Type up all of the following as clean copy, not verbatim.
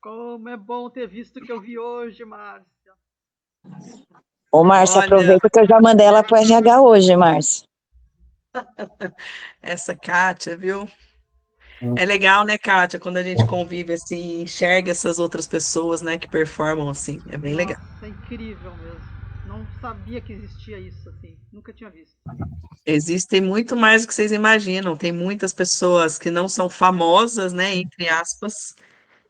Como é bom ter visto o que eu vi hoje, Márcia. Ô, Márcia, Olha, aproveita que eu já mandei ela pro RH hoje, Márcia. essa Kátia, viu? É legal, né, Kátia, quando a gente convive assim, enxerga essas outras pessoas, né, que performam assim. É bem legal. Nossa, é incrível mesmo. Não sabia que existia isso assim. Nunca tinha visto. Existem muito mais do que vocês imaginam. Tem muitas pessoas que não são famosas, né, entre aspas,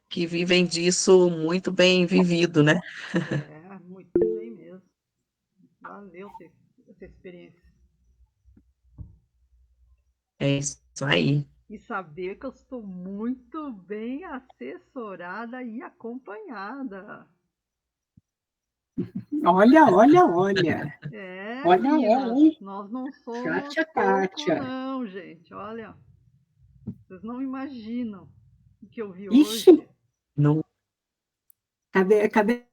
que vivem disso muito bem vivido, né? É, muito bem mesmo. Valeu ter essa experiência. É isso aí. E saber que eu estou muito bem assessorada e acompanhada. Olha, olha, olha. É, Olha ela, meninas, hein? nós não somos Kátia, pouco, Kátia. não, gente. Olha, vocês não imaginam o que eu vi Ixi, hoje. Não, cadê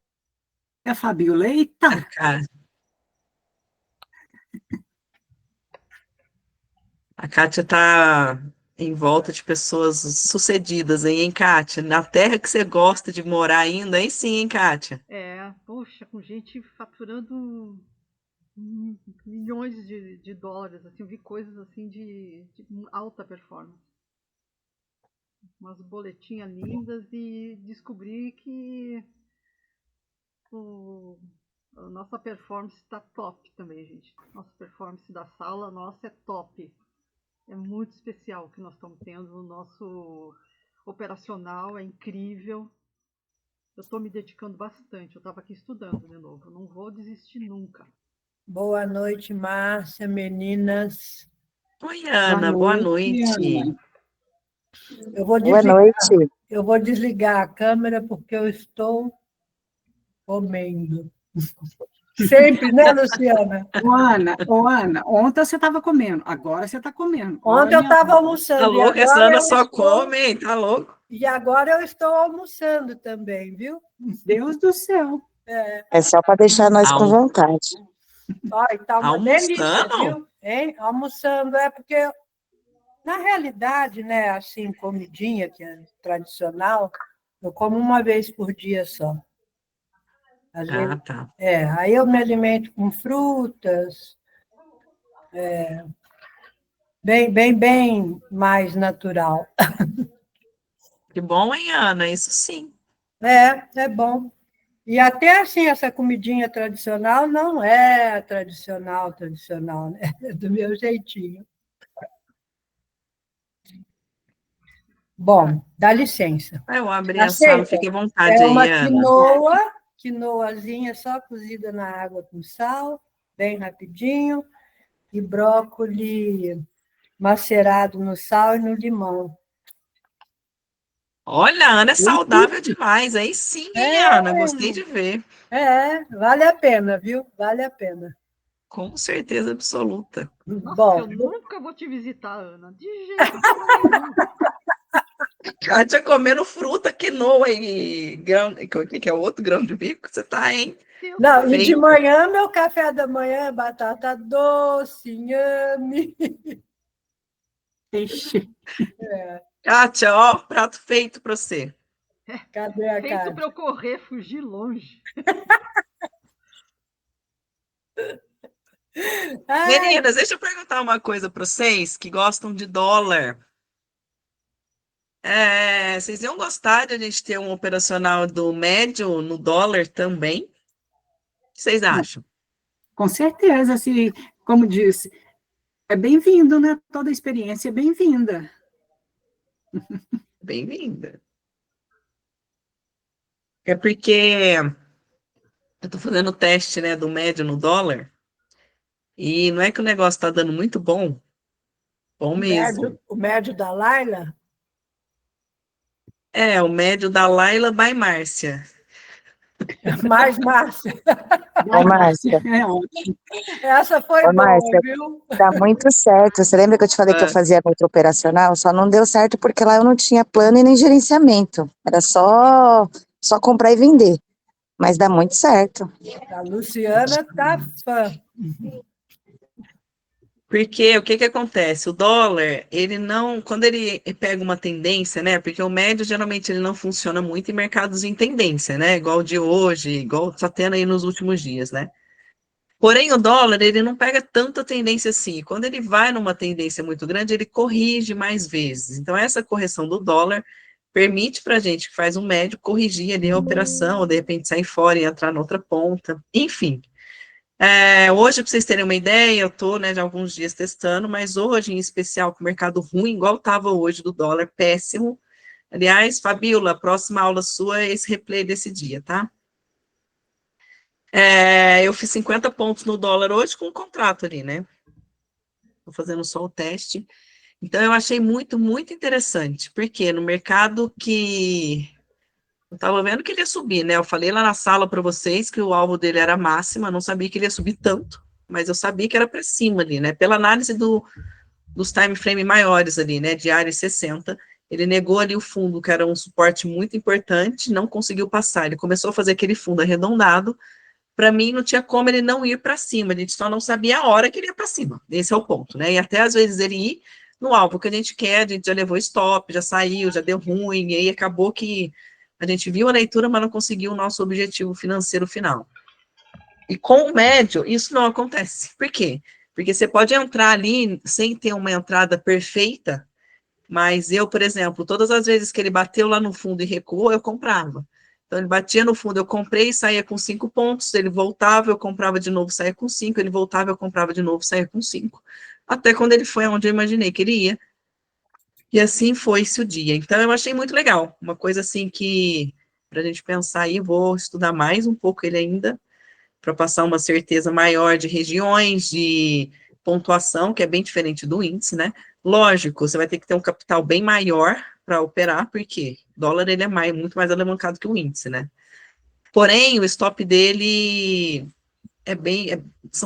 a Fabiola? Eita! cara, a Kátia tá em volta de pessoas sucedidas, hein, Kátia? Na terra que você gosta de morar ainda, aí sim, hein, Kátia? É, poxa, com gente faturando milhões de dólares, assim, eu vi coisas assim de alta performance. Umas boletinhas lindas e descobri que o, a nossa performance está top também, gente. Nossa performance da sala, nossa, é top. É muito especial o que nós estamos tendo. O nosso operacional é incrível. Eu estou me dedicando bastante. Eu estava aqui estudando de novo. Não vou desistir nunca. Boa noite, Márcia, meninas. Oi, Boa Ana, boa noite, noite. Ana. Eu vou Boa desligar, noite. eu vou desligar a câmera porque eu estou comendo. Sempre, né, Luciana? Ô, Ana, ontem você estava comendo, agora você está comendo. Ontem eu Olha, estava Tá almoçando louco? Essa Ana só come, hein? Tá louco? e agora eu estou almoçando também, viu? Deus do céu. É só para deixar nós com Almo- vontade. Olha, está uma delícia, Almoçando? viu? Hein? Almoçando é porque, na realidade, né, assim, comidinha, que é tradicional, eu como uma vez por dia só. Às vezes, Ah, tá. aí eu me alimento com frutas, bem mais natural. Que bom, hein, Ana? Isso sim. É bom. E até assim, essa comidinha tradicional não é tradicional, né? É do meu jeitinho. Bom, dá licença. Eu abri a sala, Aceita? fique à vontade É aí, uma Ana. quinoazinha só cozida na água com sal, bem rapidinho, e brócolis macerado no sal e no limão. Olha, a Ana é saudável demais. Aí sim, hein, Ana? Gostei de ver. Vale a pena, viu? Vale a pena. Com certeza absoluta. Nossa, eu Bom, nunca vou te visitar, Ana. De jeito nenhum. Kátia comendo fruta, quinoa e grão. O que é o outro grão de bico? Você tá, hein? Deus não, e de Feito. manhã, meu café da manhã é batata doce, inhame. Ixi, Kátia, ó, prato feito para você. Cadê a feito para Cátia? eu correr, fugir longe. Ai, Meninas, deixa eu perguntar uma coisa para vocês que gostam de dólar. Vocês iam gostar de a gente ter um operacional do médio no dólar também? O que vocês acham? com certeza, se, como disse, é bem-vindo, né? Toda experiência é bem-vinda. Bem-vinda. É porque eu tô fazendo o teste, né, do médio no dólar e não é que o negócio tá dando muito bom, bom mesmo. o médio da Laila? É, o médio da Laila by Márcia. Mais Márcia. Ô, Vai, Márcia, Márcia, é ótimo. Essa foi ô, boa, Márcia, viu? tá muito certo. Você lembra que eu te falei que eu Ah, fazia outro operacional? Só não deu certo porque lá eu não tinha plano e nem gerenciamento. Era só comprar e vender. Mas dá muito certo. A Luciana tá fã. Porque o que que acontece? O dólar, ele não, quando ele pega uma tendência, né? Porque o médio geralmente ele não funciona muito em mercados em tendência, né? Igual o de hoje, igual está tendo aí nos últimos dias, né? Porém, o dólar, ele não pega tanta tendência assim. Quando ele vai numa tendência muito grande, ele corrige mais vezes. Então, essa correção do dólar permite para a gente que faz um médio corrigir ali a operação, ou de repente sair fora e entrar na outra ponta. Enfim. Hoje, para vocês terem uma ideia, eu estou, né, de alguns dias testando, mas hoje, em especial, com o mercado ruim, igual estava hoje do dólar, péssimo. Aliás, Fabíola, a próxima aula sua é esse replay desse dia, tá? Eu fiz 50 pontos no dólar hoje com o contrato ali, né? Estou fazendo só o teste. Então, eu achei muito, muito interessante, porque no mercado que eu estava vendo que ele ia subir, né? Eu falei lá na sala para vocês que o alvo dele era máxima, não sabia que ele ia subir tanto, mas eu sabia que era para cima ali, né? Pela análise dos time frame maiores ali, né? Diário e 60, ele negou ali o fundo, que era um suporte muito importante, não conseguiu passar. Ele começou a fazer aquele fundo arredondado. Para mim, não tinha como ele não ir para cima, a gente só não sabia a hora que ele ia para cima. Esse é o ponto, né? E até às vezes ele ir no alvo que a gente quer, a gente já levou stop, já saiu, já deu ruim, e aí acabou que a gente viu a leitura, mas não conseguiu o nosso objetivo financeiro final. E com o médio, isso não acontece. Por quê? Porque você pode entrar ali sem ter uma entrada perfeita, mas eu, por exemplo, todas as vezes que ele bateu lá no fundo e recuou, eu comprava. Então, ele batia no fundo, eu comprei e saía com 5 pontos, ele voltava, eu comprava de novo, saía com 5, ele voltava, eu comprava de novo, saía com 5. Até quando ele foi onde eu imaginei que ele ia. E assim foi-se o dia. Então, eu achei muito legal. Uma coisa assim que, para a gente pensar aí, vou estudar mais um pouco ele ainda, para passar uma certeza maior de regiões, de pontuação, que é bem diferente do índice, né? Lógico, você vai ter que ter um capital bem maior para operar, porque o dólar ele é muito mais alavancado que o índice, né? Porém, o stop dele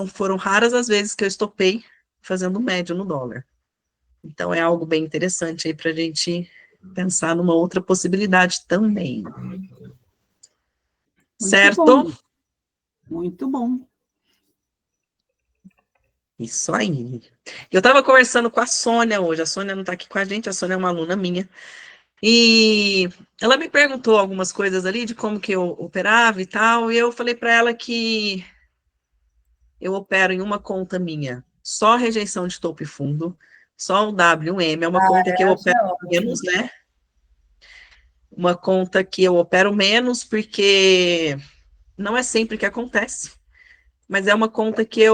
foram raras as vezes que eu estopei fazendo médio no dólar. Então, é algo bem interessante aí para a gente pensar numa outra possibilidade também. Muito Certo? bom. Muito bom. Isso aí. Eu estava conversando com a Sônia hoje. A Sônia não está aqui com a gente, a Sônia é uma aluna minha. E ela me perguntou algumas coisas ali de como que eu operava e tal. E eu falei para ela que eu opero em uma conta minha, só rejeição de topo e fundo, só o WM, é uma conta que eu Essa opero é ótima. menos, né? Uma conta que eu opero menos, porque não é sempre que acontece, mas é uma conta que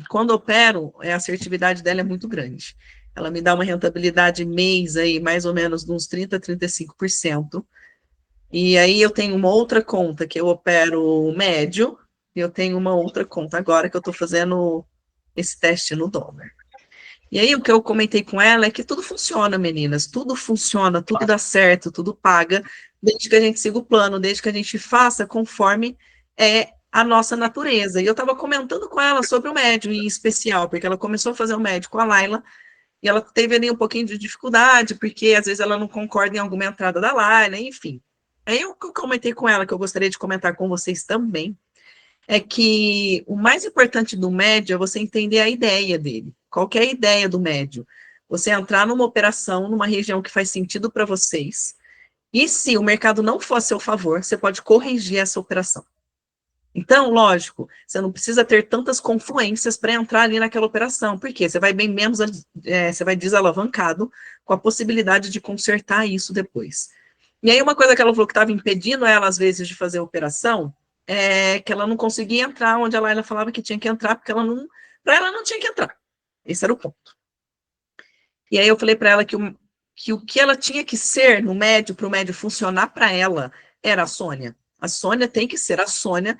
quando opero, a assertividade dela é muito grande. Ela me dá uma rentabilidade mês aí, mais ou menos, de uns 30% a 35%. E aí eu tenho uma outra conta que eu opero médio, e eu tenho uma outra conta agora que eu estou fazendo esse teste no dólar. E aí o que eu comentei com ela é que tudo funciona, meninas, tudo funciona, tudo dá certo, tudo paga, desde que a gente siga o plano, desde que a gente faça conforme é a nossa natureza. E eu estava comentando com ela sobre o médio em especial, porque ela começou a fazer o médio com a Laila, e ela teve ali um pouquinho de dificuldade, porque às vezes ela não concorda em alguma entrada da Laila, enfim. Aí eu comentei com ela, que eu gostaria de comentar com vocês também, é que o mais importante do médio é você entender a ideia dele. Qual que é a ideia do médio? Você entrar numa operação, numa região que faz sentido para vocês, e se o mercado não for a seu favor, você pode corrigir essa operação. Então, lógico, você não precisa ter tantas confluências para entrar ali naquela operação, porque você vai bem menos, você vai desalavancado com a possibilidade de consertar isso depois. E aí, uma coisa que ela falou que estava impedindo ela, às vezes, de fazer a operação, é que ela não conseguia entrar onde a Laila falava que tinha que entrar, porque para ela não tinha que entrar. Esse era o ponto. E aí eu falei para ela que o que ela tinha que ser no médio, para o médio funcionar para ela, era a Sônia. A Sônia tem que ser a Sônia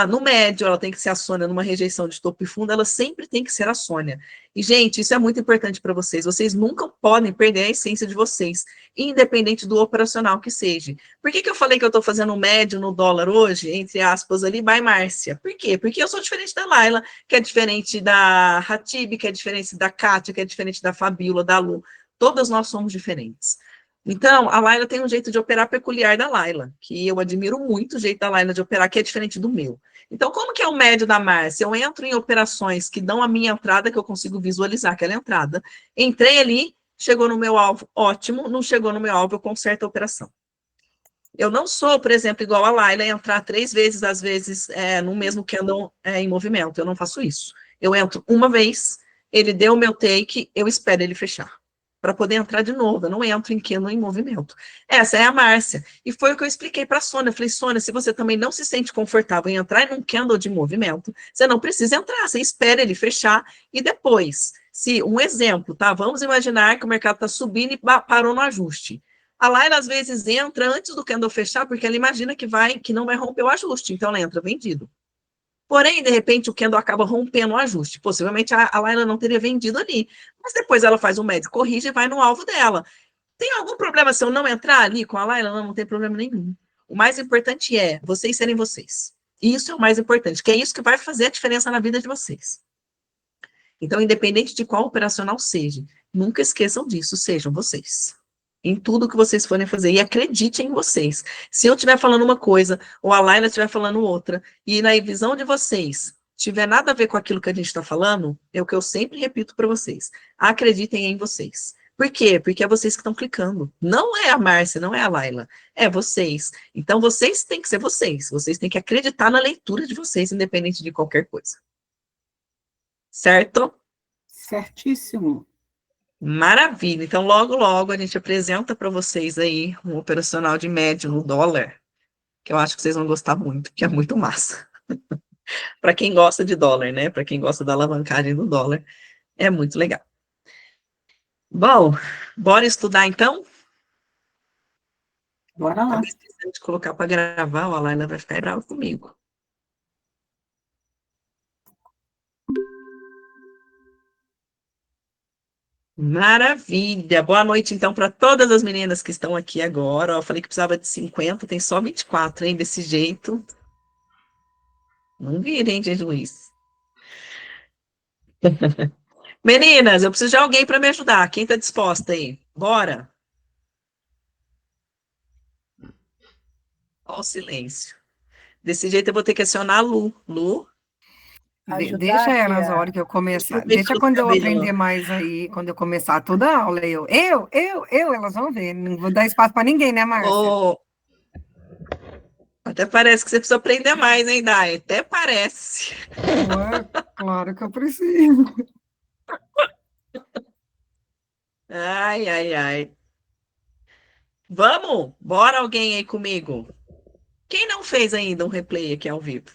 no médio, ela tem que ser a Sônia numa rejeição de topo e fundo, ela sempre tem que ser a Sônia. E, gente, isso é muito importante para vocês. Vocês nunca podem perder a essência de vocês, independente do operacional que seja. Por que eu falei que eu estou fazendo médio no dólar hoje, entre aspas, ali, by Márcia? Por quê? Porque eu sou diferente da Laila, que é diferente da Hatib, que é diferente da Kátia, que é diferente da Fabíola, da Lu. Todas nós somos diferentes. Então, a Laila tem um jeito de operar peculiar da Laila, que eu admiro muito o jeito da Laila de operar, que é diferente do meu. Então, como que é o médio da Márcia? Eu entro em operações que dão a minha entrada, que eu consigo visualizar aquela entrada. Entrei ali, chegou no meu alvo, ótimo. Não chegou no meu alvo, eu conserto a operação. Eu não sou, por exemplo, igual a Laila, entrar 3 vezes, às vezes, no mesmo candle em movimento. Eu não faço isso. Eu entro uma vez, ele deu o meu take, eu espero ele fechar para poder entrar de novo. Eu não entro em candle em movimento. Essa é a Márcia. E foi o que eu expliquei para a Sônia. Eu falei, Sônia, se você também não se sente confortável em entrar em um candle de movimento, você não precisa entrar, você espera ele fechar e depois, se um exemplo, tá? Vamos imaginar que o mercado está subindo e parou no ajuste. A Laila, às vezes, entra antes do candle fechar, porque ela imagina que não vai romper o ajuste, então ela entra vendido. Porém, de repente, o candle acaba rompendo o ajuste. Possivelmente a Laila não teria vendido ali. Mas depois ela faz o médio, corrige e vai no alvo dela. Tem algum problema se eu não entrar ali com a Laila? Não, não tem problema nenhum. O mais importante é vocês serem vocês. Isso é o mais importante, que é isso que vai fazer a diferença na vida de vocês. Então, independente de qual operacional seja, nunca esqueçam disso, sejam vocês. Em tudo que vocês forem fazer, e acreditem em vocês. Se eu estiver falando uma coisa, ou a Laila estiver falando outra, e na visão de vocês tiver nada a ver com aquilo que a gente está falando, é o que eu sempre repito para vocês. Acreditem em vocês. Por quê? Porque é vocês que estão clicando. Não é a Márcia, não é a Laila. É vocês. Então, vocês têm que ser vocês. Vocês têm que acreditar na leitura de vocês, independente de qualquer coisa. Certo? Certíssimo. Maravilha. Então, logo, logo, a gente apresenta para vocês aí um operacional de médio no dólar, que eu acho que vocês vão gostar muito, que é muito massa. Para quem gosta de dólar, né? Para quem gosta da alavancagem do dólar, é muito legal. Bom, bora estudar então? Bora lá. Acabei esquecendo de colocar para gravar, a Laila vai ficar brava comigo. Maravilha. Boa noite, então, para todas as meninas que estão aqui agora. Eu falei que precisava de 50, tem só 24, hein? Desse jeito. Não virem, gente, Luiz. Meninas, eu preciso de alguém para me ajudar. Quem está disposta aí? Bora. Ó o silêncio. Desse jeito eu vou ter que acionar a Lu. Lu? Ajudar Deixa aqui elas a a- hora que eu começar. Deixa eu ver Deixa pelo quando eu cabelo. aprender mais aí, quando eu começar toda a aula, elas vão ver. Não vou dar espaço para ninguém, né, Márcia? Ô, até parece que você precisa aprender mais, hein, Dai? Até parece. Ué, claro que eu preciso. Ai, ai, ai. Vamos? Bora alguém aí comigo? Quem não fez ainda um replay aqui ao vivo?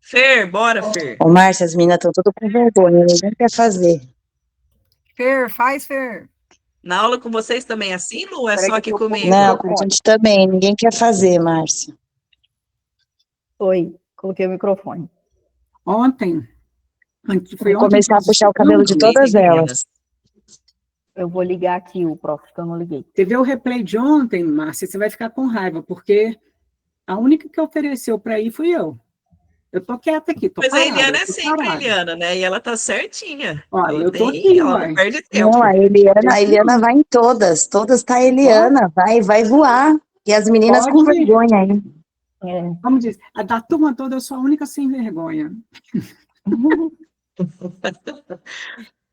Fer, bora, Fer. Ô, Márcia, as meninas estão tudo com vergonha, ninguém quer fazer. Fer, faz, Fer. Na aula com vocês também é assim, Lu? Ou é Peraí só que aqui eu tô com comigo? Não, a gente também, ninguém quer fazer, Márcia. Oi, coloquei o microfone. Ontem, foi Vou ontem começar a que puxar o cabelo de Beleza, todas meninas? elas. Eu vou ligar aqui o prof, que eu não liguei. você vê o replay de ontem, Márcia, você vai ficar com raiva, porque a única que ofereceu para ir fui eu. Eu tô quieta aqui, tô Mas a parada. Eliana é tô sempre a parada. Eliana, né? E ela tá certinha. Ó, Ela eu tô tem, aqui, ela uai. não perde tempo. Não, a Eliana vai em todas tá a Eliana, vai voar. E as meninas com Pode. vergonha aí. É, Como diz, a da turma toda eu sou a única sem vergonha.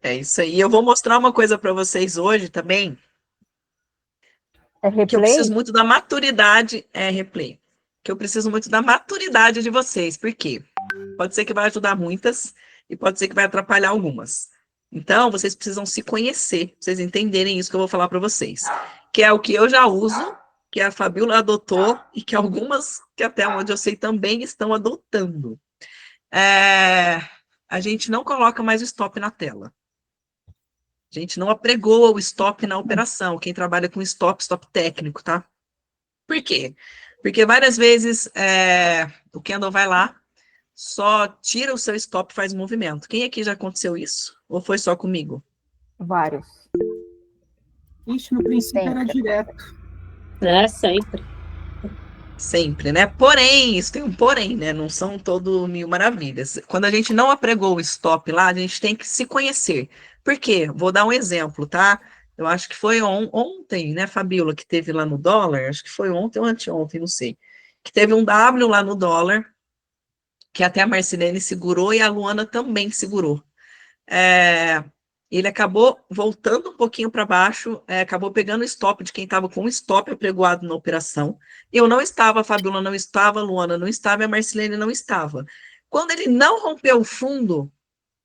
É isso aí. Eu vou mostrar uma coisa para vocês hoje também, é que eu replay? preciso muito da maturidade, replay. Que eu preciso muito da maturidade de vocês. Por quê? Pode ser que vai ajudar muitas e pode ser que vai atrapalhar algumas. Então, vocês precisam se conhecer, pra vocês entenderem isso que eu vou falar para vocês. Que é o que eu já uso, que a Fabiola adotou e que algumas, que até onde eu sei, também estão adotando. A gente não coloca mais o stop na tela. A gente não apregoa o stop na operação. Quem trabalha com stop técnico, tá? Por quê? Porque várias vezes o candle vai lá, só tira o seu stop e faz movimento. Quem aqui já aconteceu isso? Ou foi só comigo? Vários. Ixi, no princípio era Sempre. direto. É, sempre. Sempre, né? Porém, isso tem um porém, né? Não são todo mil maravilhas. Quando a gente não apregou o stop lá, a gente tem que se conhecer. Por quê? Vou dar um exemplo, tá? Eu acho que foi ontem, né, Fabíola, que teve lá no dólar, acho que foi ontem ou anteontem, não sei, que teve um W lá no dólar, que até a Marcilene segurou e a Luana também segurou. Ele acabou voltando um pouquinho para baixo, acabou pegando o stop de quem estava com o stop apregoado na operação. Eu não estava, a Fabiola não estava, a Luana não estava e a Marcilene não estava. Quando ele não rompeu o fundo,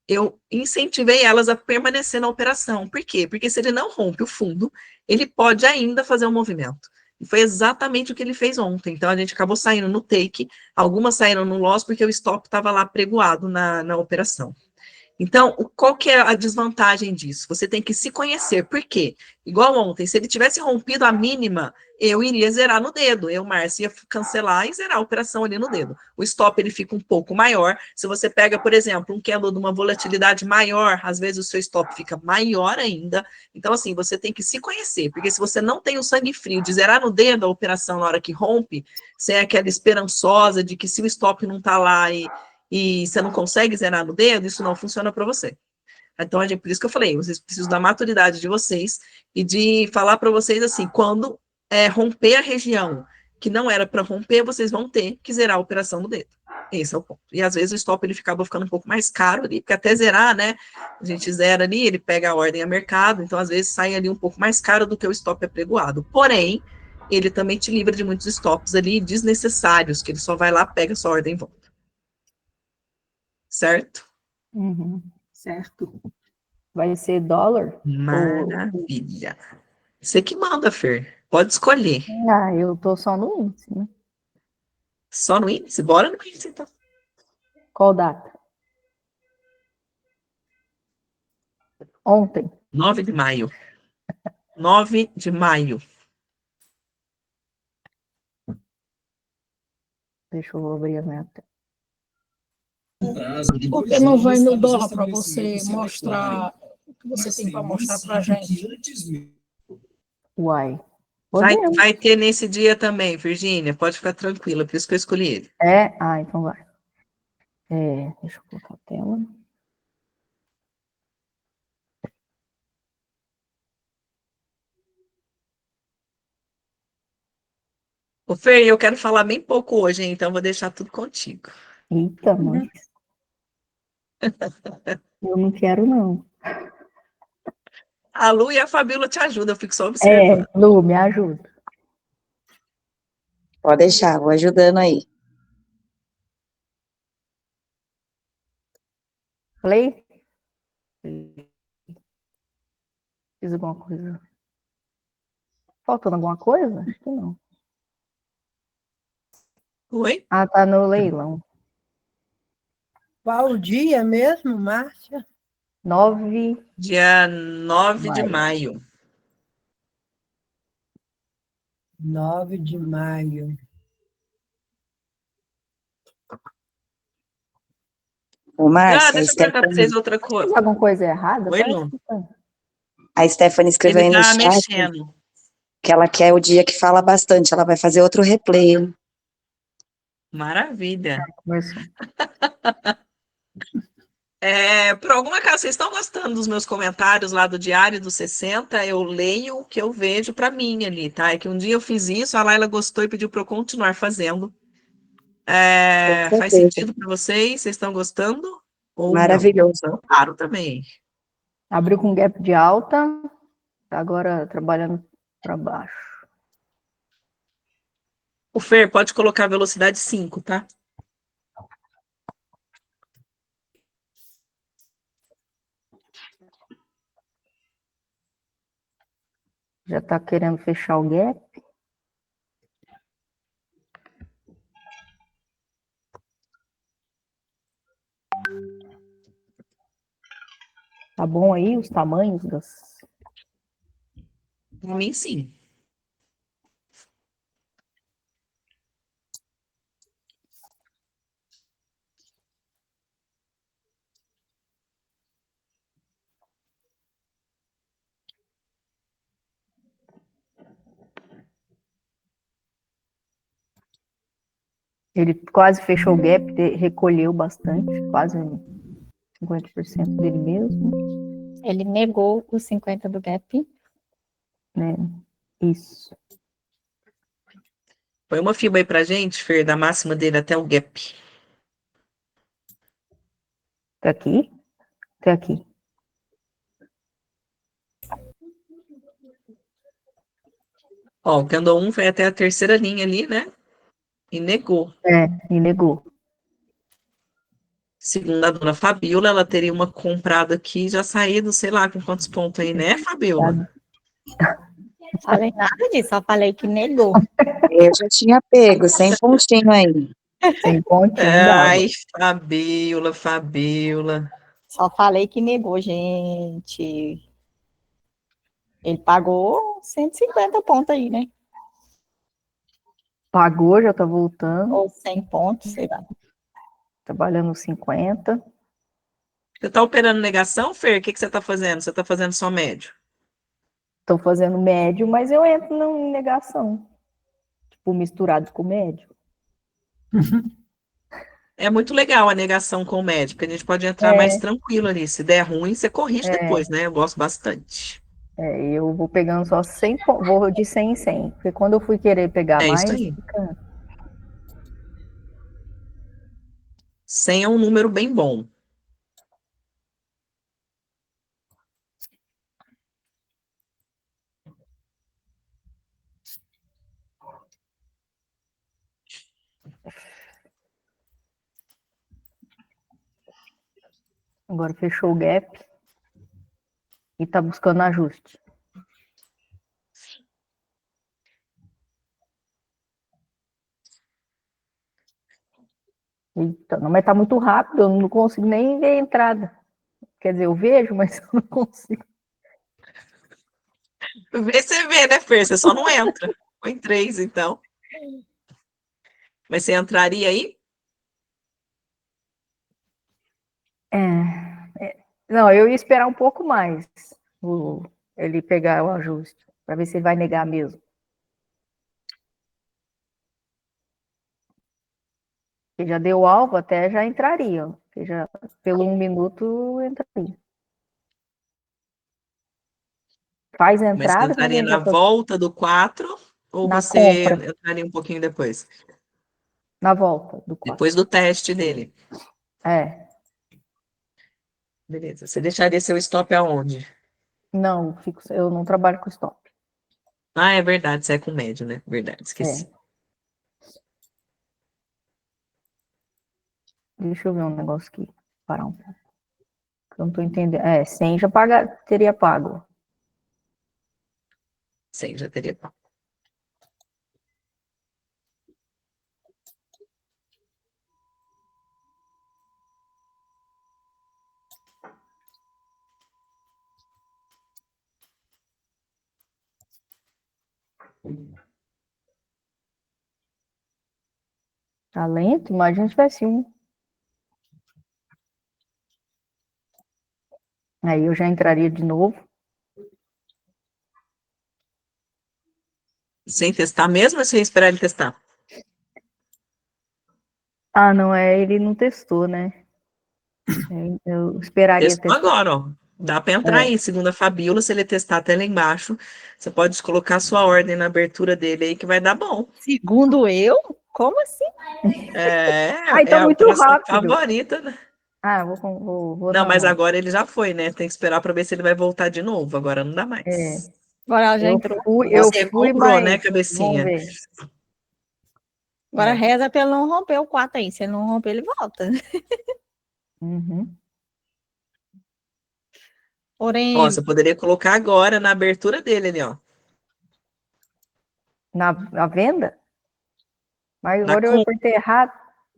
eu incentivei elas a permanecer na operação. Por quê? Porque se ele não rompe o fundo, ele pode ainda fazer um movimento. E foi exatamente o que ele fez ontem. Então, a gente acabou saindo no take, algumas saíram no loss, porque o stop estava lá pregoado na operação. Então, qual que é a desvantagem disso? Você tem que se conhecer. Por quê? Igual ontem, se ele tivesse rompido a mínima, eu iria zerar no dedo. Eu, Márcia, ia cancelar e zerar a operação ali no dedo. O stop, ele fica um pouco maior. Se você pega, por exemplo, um candle de uma volatilidade maior, às vezes o seu stop fica maior ainda. Então, assim, você tem que se conhecer. Porque se você não tem o sangue frio de zerar no dedo a operação na hora que rompe, você é aquela esperançosa de que se o stop não está lá e você não consegue zerar no dedo, isso não funciona para você. Então, por isso que eu falei, vocês precisam da maturidade de vocês e de falar para vocês assim, quando romper a região que não era para romper, vocês vão ter que zerar a operação no dedo. Esse é o ponto. E às vezes o stop ele ficava ficando um pouco mais caro ali, porque até zerar, né? A gente zera ali, ele pega a ordem a mercado, então às vezes sai ali um pouco mais caro do que o stop apregoado. Porém, ele também te livra de muitos stops ali desnecessários, que ele só vai lá, pega a sua ordem e volta. Certo? Certo. Vai ser dólar? Maravilha. Você que manda, Fer. Pode escolher. Ah, eu tô só no índice, né? Só no índice? Bora no índice, então. Qual data? Ontem. 9 de maio. 9 de maio. Deixa eu abrir a meta. Por que não vai no dólar para você mostrar o que você tem para mostrar para a gente? Uai. Vai ter nesse dia também, Virgínia. Pode ficar tranquila, por isso que eu escolhi ele. Então vai. Deixa eu colocar a tela. Ô, Fer, eu quero falar bem pouco hoje, hein? Então vou deixar tudo contigo. Eita, mãe. Eu não quero, não. A Lu e a Fabíola te ajudam, eu fico só observando. Lu, me ajuda. Pode deixar, vou ajudando aí. Play? Fiz alguma coisa? Faltando alguma coisa? Acho que não. Oi? Tá no leilão. Qual o dia mesmo, Márcia? 9. Dia 9 de maio. 9 de maio. Ô, Márcia, Deixa eu perguntar para vocês outra coisa. Tem alguma coisa errada? Oi, Lu? A Stephanie escreveu aí no chat mexendo. que ela quer o dia que fala bastante. Ela vai fazer outro replay. Maravilha. Começou. Por alguma causa, vocês estão gostando dos meus comentários lá do Diário dos 60? Eu leio o que eu vejo para mim ali, tá? É que um dia eu fiz isso, a Laila gostou e pediu para eu continuar fazendo. Faz sentido para vocês? Vocês estão gostando? Ou Maravilhoso. não? Claro, também. Abriu com gap de alta, tá agora trabalhando para baixo. O Fer, pode colocar a velocidade 5, tá? Já tá querendo fechar o gap. Tá bom aí os tamanhos das... Para mim, sim. Ele quase fechou o gap, recolheu bastante, quase 50% dele mesmo. Ele negou os 50 do gap. né? Isso. Põe uma fibra aí pra gente, Fer, da máxima dele até o gap. Tá aqui? Tá aqui. Ó, o candle 1 foi até a terceira linha ali, né? E negou. E negou. Segundo a dona Fabiola, ela teria uma comprada aqui e já saído, sei lá, com quantos pontos aí, né, Fabiola? Não falei nada disso, só falei que negou. Eu já tinha pego, sem pontinho aí. Sem pontinho dava. Ai, Fabiola, Fabiola. Só falei que negou, gente. Ele pagou 150 pontos aí, né? Pagou, já tá voltando. Ou 100 pontos, sei lá. Trabalhando 50. Você tá operando negação, Fer? O que que você tá fazendo? Você tá fazendo só médio? Tô fazendo médio, mas eu entro em negação. Tipo, misturado com médio. É muito legal a negação com o médio, porque a gente pode entrar mais É, tranquilo ali. Se der ruim, você corrige depois, né? Eu gosto bastante. eu vou pegando só 100, vou de 100 em 100. Porque quando eu fui querer pegar É isso mais, aí. 100 é um número bem bom. agora fechou o gap e tá buscando ajuste. Eita, não, mas tá muito rápido, eu não consigo nem ver a entrada. Quer dizer, eu vejo, mas eu não consigo. Vê você vê, né, Fer? Você só não entra. Põe 3, então. Mas você entraria aí? Não, eu ia esperar um pouco mais ele pegar o ajuste, para ver se ele vai negar mesmo. Porque já deu alvo, até já entraria. Porque já, pelo 1 minuto, entraria. Faz a Mas você entrada, quando a entraria gente na já tá volta do 4 ou na você compra, entraria um pouquinho depois? na volta do 4. Depois do teste dele. É, Beleza. Você deixaria seu stop aonde? não, eu não trabalho com stop. Ah, é verdade, você é com médio, né? Verdade, esqueci. É. Deixa eu ver um negócio aqui. Parar um pouco. Eu não tô entendendo. 100 já teria pago. Sim, já teria. Tá lento? Imagina se tivesse um. Aí eu já entraria de novo. Sem testar mesmo ou sem esperar ele testar? Ah, não, ele não testou, né? Eu esperaria Testou testar. agora, ó. Dá para entrar É, aí, segundo a Fabiola, se ele testar até lá embaixo, você pode colocar sua ordem na abertura dele aí que vai dar bom. Segundo eu? Como assim? Ai, É tá a muito operação rápido. favorita, né? Ah, vou Não, mas não. agora ele já foi, né? Tem que esperar para ver se ele vai voltar de novo. Agora não dá É, mais. Agora ela já eu entrou. fui, eu Você fui, comprou, né, mas vamos cabecinha? ver. Agora É. reza pra ele não romper o 4 aí. Se ele não romper, ele volta. Uhum. Ó, Porém, você poderia colocar agora na abertura dele ali, ó. Na venda? Mas Na agora eu compra. apertei errado.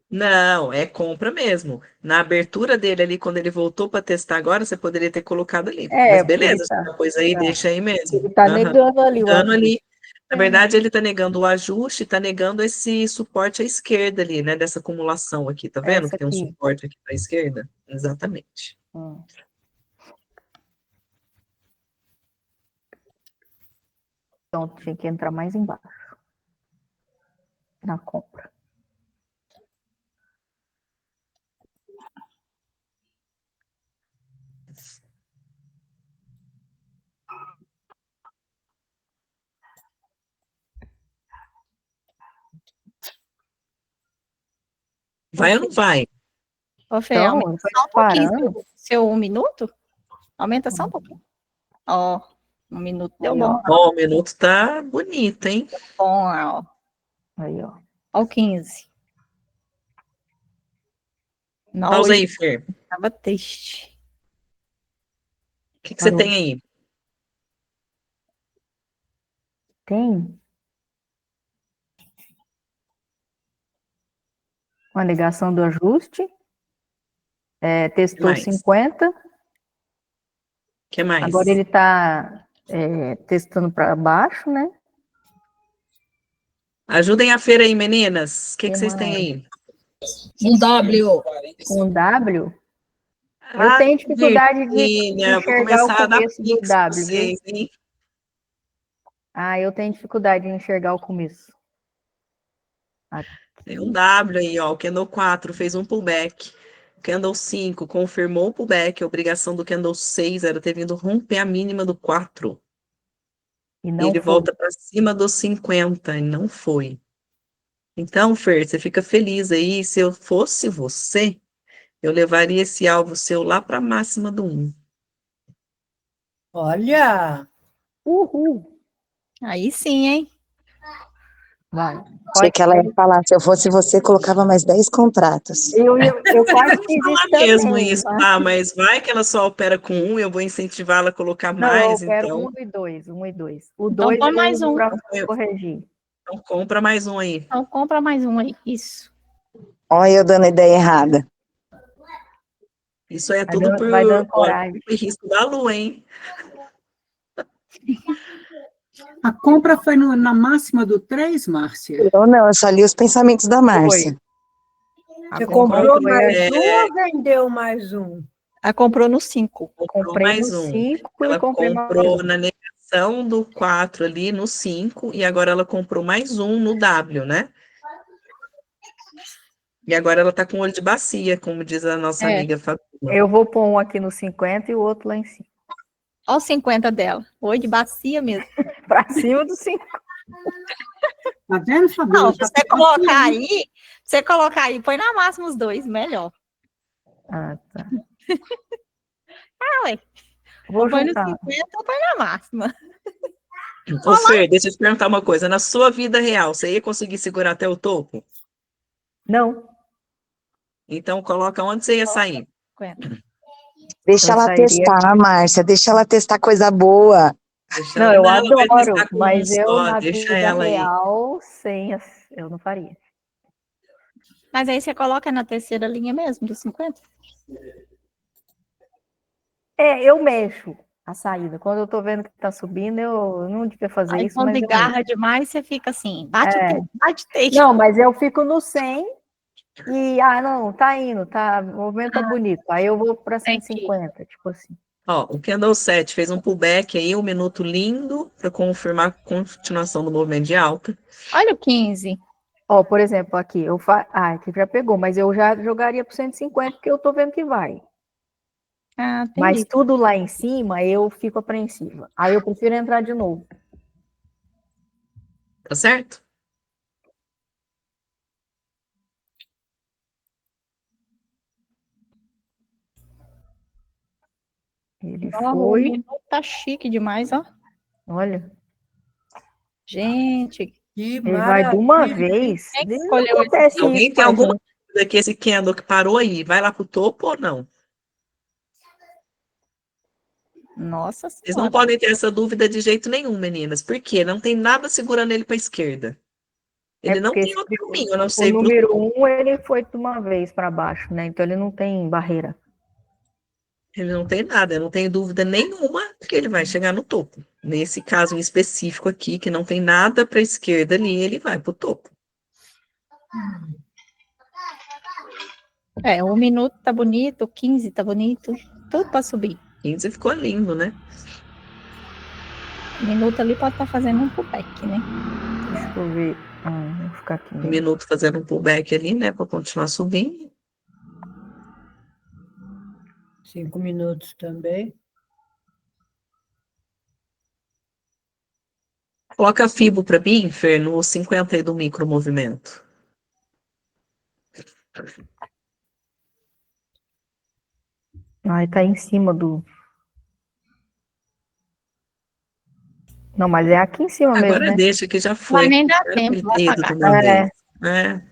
Não, é compra mesmo. Na abertura dele ali, quando ele voltou para testar agora, você poderia ter colocado ali. Mas Porque beleza, você já pôs aí, deixa aí mesmo. ele tá Aham. negando ali o Negando ajuste. ali. Na verdade, ele está negando o ajuste, está negando esse suporte à esquerda ali, né? Dessa acumulação aqui, tá vendo? Essa Que tem um aqui. suporte aqui para a esquerda? Exatamente. Hum. Então tinha que entrar mais embaixo. Na compra. Vai ou não vai? Ô, Fê, Então, aumenta foi só um pouquinho parando. seu 1 minuto. Aumenta só um pouquinho. Ó, 1 minuto deu Aí, bom. ó. Ó, o minuto tá bonito, hein? Bom, ó. Aí, ó. Ó o 15. Não, Pausa hoje aí, Fer. O tava triste. que você Parou. tem aí? Tem uma ligação do ajuste. O que Testou mais? 50. O que mais? Agora ele está testando para baixo, né? Ajudem a Fer aí, meninas. O que Tem vocês têm mais aí? Um W. um W. Eu Ah, tenho dificuldade de Virgínia, vou enxergar o começar a dar começo do pix pra W, viu? vocês, hein? Eu tenho dificuldade de enxergar o começo. Tem um W aí, ó. O Candle 4 fez um pullback. O Candle 5 confirmou o pullback. A obrigação do Candle 6 era ter vindo romper a mínima do 4. E E não ele foi. volta para cima dos 50 e não foi. Então, Fer, você fica feliz aí. Se eu fosse você, eu levaria esse alvo seu lá para a máxima do 1. Olha, Uhul. Aí sim, hein? Vai. Achei que ela ia falar, se eu fosse você, colocava mais 10 contratos. Eu quase fiz Falar isso mesmo também. isso, tá? Mas vai que ela só opera com 1, eu vou incentivá-la a colocar Não, eu mais, quero então. 1 e 2, 1 e 2. O Então 2 põe eu mais uso um. para corrigir. Então compra mais um aí. Então compra mais um aí. Isso. Olha eu dando ideia errada. Isso é Vai tudo dando, vai dando por coragem. risco da lua, hein? A compra foi na máxima do 3, Márcia? Eu não, eu só li os pensamentos da Márcia. você compra comprou foi mais um ou vendeu mais um? Ela comprou no 5. Comprou Comprei mais no um. 5 e Ela comprei mais comprou um. na negação do 4 ali no 5 e agora ela comprou mais um no W, né? E agora ela tá com olho de bacia, como diz a nossa amiga Fabiola. Eu vou pôr um aqui no 50 e o outro lá em cima. Olha o 50 dela. Oi, de bacia mesmo. Para cima do 5. Tá vendo, Fabiola? Não, se você colocar aí, põe na máxima os dois, melhor. Ah, tá. Ué. Vou Ou põe no juntar. 50 ou põe na máxima. Ô, Fer, deixa eu te perguntar uma coisa. Na sua vida real, você ia conseguir segurar até o topo? Não. Então coloca onde você ia sair. 50. Deixa Eu ela sairia testar, Márcia. Deixa ela testar coisa boa. Deixa Não, ela, eu ela vai adoro, testar com um mas eu só, na deixa vida ela aí. real, eu não faria. Mas aí você coloca na terceira linha mesmo, dos 50? Eu mexo a saída. Quando eu tô vendo que tá subindo, eu não devia fazer Aí isso, quando mas eu engarra mexo. demais, você fica assim, bate take, bate take. Não, mas eu fico no 100 e, não, tá indo, o movimento tá bonito. Aí eu vou pra 150, tipo assim. Ó, o Candle 7 fez um pullback aí, um minuto lindo, para confirmar a continuação do movimento de alta. Olha o 15. Ó, por exemplo, aqui, aqui já pegou, mas eu já jogaria pro 150, porque eu tô vendo que vai. Ah, entendi. Mas tudo lá em cima, eu fico apreensiva. Aí eu prefiro entrar de novo. Tá certo? Ele Ó, o foi. minuto tá chique demais, ó. Olha, Gente, Que ele vai de uma maravilha. vez. quem Não escolheu esse? acontece isso Alguém com tem a alguma gente. dúvida que esse candle que parou aí vai lá pro topo ou não? Nossa Vocês não Senhora. podem ter essa dúvida de jeito nenhum, meninas. Por quê? Não tem nada segurando ele para a esquerda. Ele não Porque tem outro caminho, a não o ser pro número topo. 1, ele foi de uma vez para baixo, né? Então ele não tem barreira. Ele não tem nada, eu não tenho dúvida nenhuma que ele vai chegar no topo. Nesse caso em específico aqui, que não tem nada para a esquerda ali, ele vai pro topo. O minuto tá bonito, o 15 tá bonito, tudo para subir. 15 ficou lindo, né? O minuto ali pode estar fazendo um pullback, né? Deixa eu ver. Vou ficar aqui. Um minuto fazendo um pullback ali, né? Para continuar subindo. 5 minutos também. Coloca a FIBO para mim, Fer, no 50 aí do micromovimento. Ai, tá em cima do. Não, mas é aqui em cima mesmo, Agora né? deixa que já Mas foi. nem dá Era tempo, vai perdido de pagar. uma É, vez. É,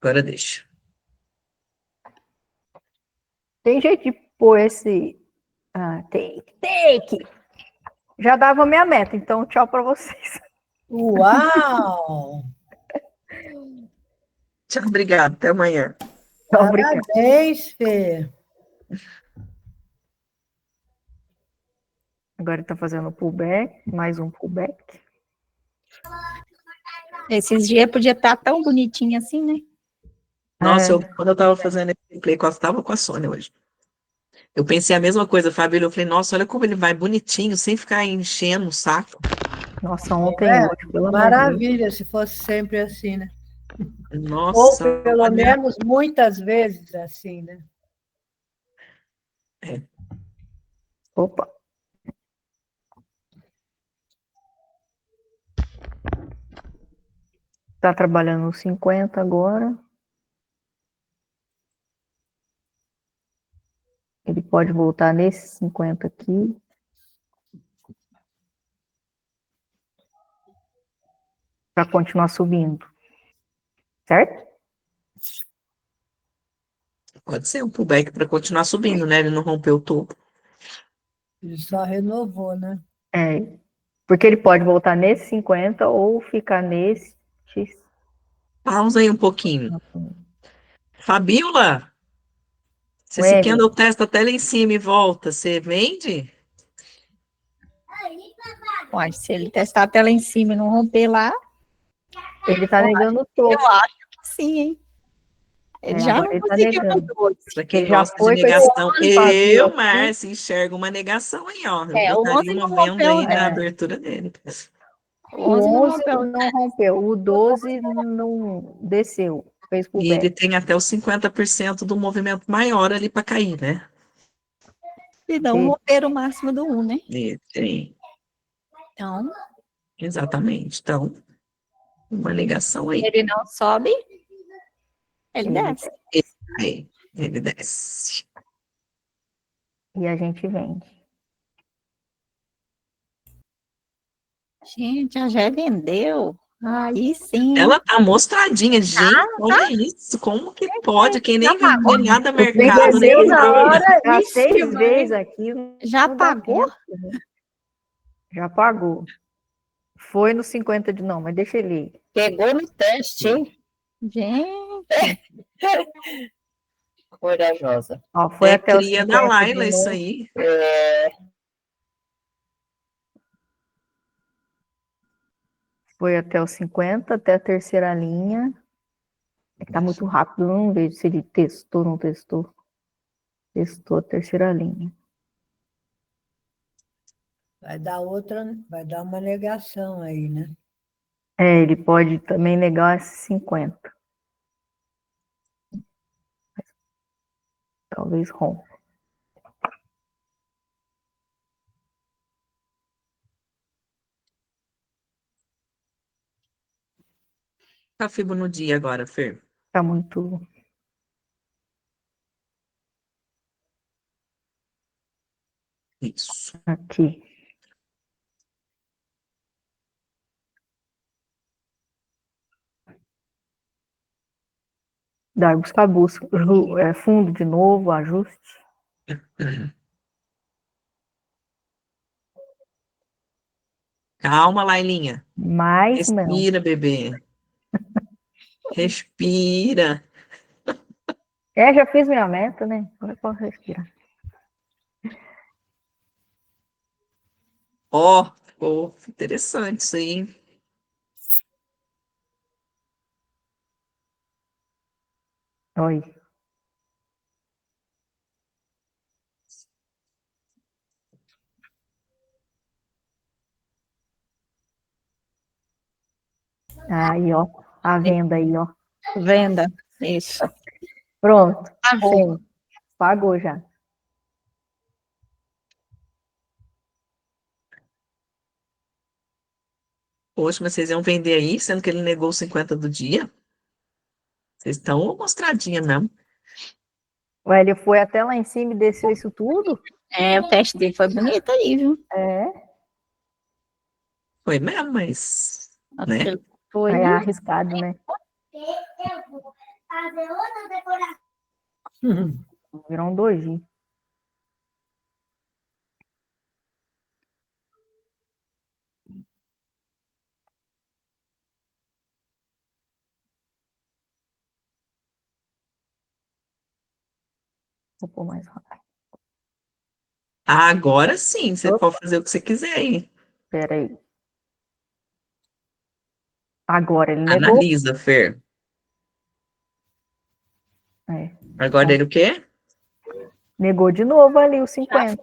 agora deixa. tem jeito de pôr esse. Ah, take. Já dava minha meta, então tchau pra vocês. Uau! Tchau, obrigado. Até amanhã. Tchau, obrigada. Parabéns, Fê. Agora ele tá fazendo pullback, mais um pullback. Esses dias podia estar tão bonitinho assim, né? Nossa, É, quando eu tava fazendo esse play, eu estava com a Sônia hoje. Eu pensei a mesma coisa, Fábio. Eu falei, nossa, olha como ele vai bonitinho, sem ficar enchendo o saco. nossa, ontem e É, hoje, pelo amor de Deus. maravilha se fosse sempre assim, né? Ou Nossa, pelo olha. menos muitas vezes assim, né? É, Opa. Tá trabalhando nos 50 agora. Ele pode voltar nesses 50 aqui. Para continuar subindo. Certo? pode ser um pullback para continuar subindo, né? Ele não rompeu o topo. Ele só renovou, né? É. Porque ele pode voltar nesse 50 ou ficar nesse. Pausa aí um pouquinho. Fabiola, se esse Wendy, candle testa até lá em cima e volta, você vende? Uai, se ele testar a tela em cima e não romper lá, ele tá negando o eu topo. acho que sim, hein? Ele já Agora não ele tá conseguiu no negando. 12. Para quem Ele já gosta de foi com esse negação, vazio eu, aqui. Márcia, enxergo uma negação aí, ó. Eu É, o botaria 11 uma não venda aí rompeu, na É. abertura dele. o O 11 não 11 rompeu. não rompeu. O 12 não desceu. Fez E ele pullback. tem até os 50% do movimento maior ali para cair, né? E não romperam o máximo do 1, né? E tem, Então, exatamente. Então, uma ligação aí. ele não sobe, ele Ele desce. Aí, ele desce. E a gente vende. Gente, a Jé vendeu. Aí sim. Ela tá mostradinha, gente. Olha isso, como que pode? Quem nem vende nada mercado, nem Vendeu na nada. hora, já Ixi, 6 Maria. vezes aqui. Já não dá pagou? tempo, né? Já pagou. Foi no 50 de não, mas deixa ele ir. Pegou no teste, hein? Gente. Corajosa. Ó, foi É até os cria da 50 de Laila isso novo. aí. Foi até os 50, até a terceira linha. É que tá muito rápido, eu não vejo se ele testou ou não testou. Testou a terceira linha. Vai dar outra, vai dar uma negação aí, né? É, ele pode também negar esses 50. Talvez rompa. Tá fibo no dia agora, Fer. Tá muito. Isso. Aqui. Dá buscar busca. Fundo de novo, ajuste. Calma, Lailinha. Mais não. Respira, bebê. Respira. Já fiz minha meta, né? Agora eu posso respirar. Ó, ficou interessante isso aí, hein? Oi. Aí, ó. A venda aí, ó. Venda. Isso. Pronto. Pagou. Sim. Pagou já. Poxa, mas vocês iam vender aí, sendo que ele negou os 50 do dia? Vocês estão mostradinha mesmo. Ele foi até lá em cima e desceu isso tudo? É, o teste dele foi bonito aí, viu? É. Foi mesmo, mas, né? Foi. É arriscado, né? Virou um doji. Vou pôr mais rápido. Agora sim, você pode fazer o que você quiser aí. Espera aí. Agora ele negou. Analisa, Fer. É. Agora ele o quê? Negou de novo ali os 50.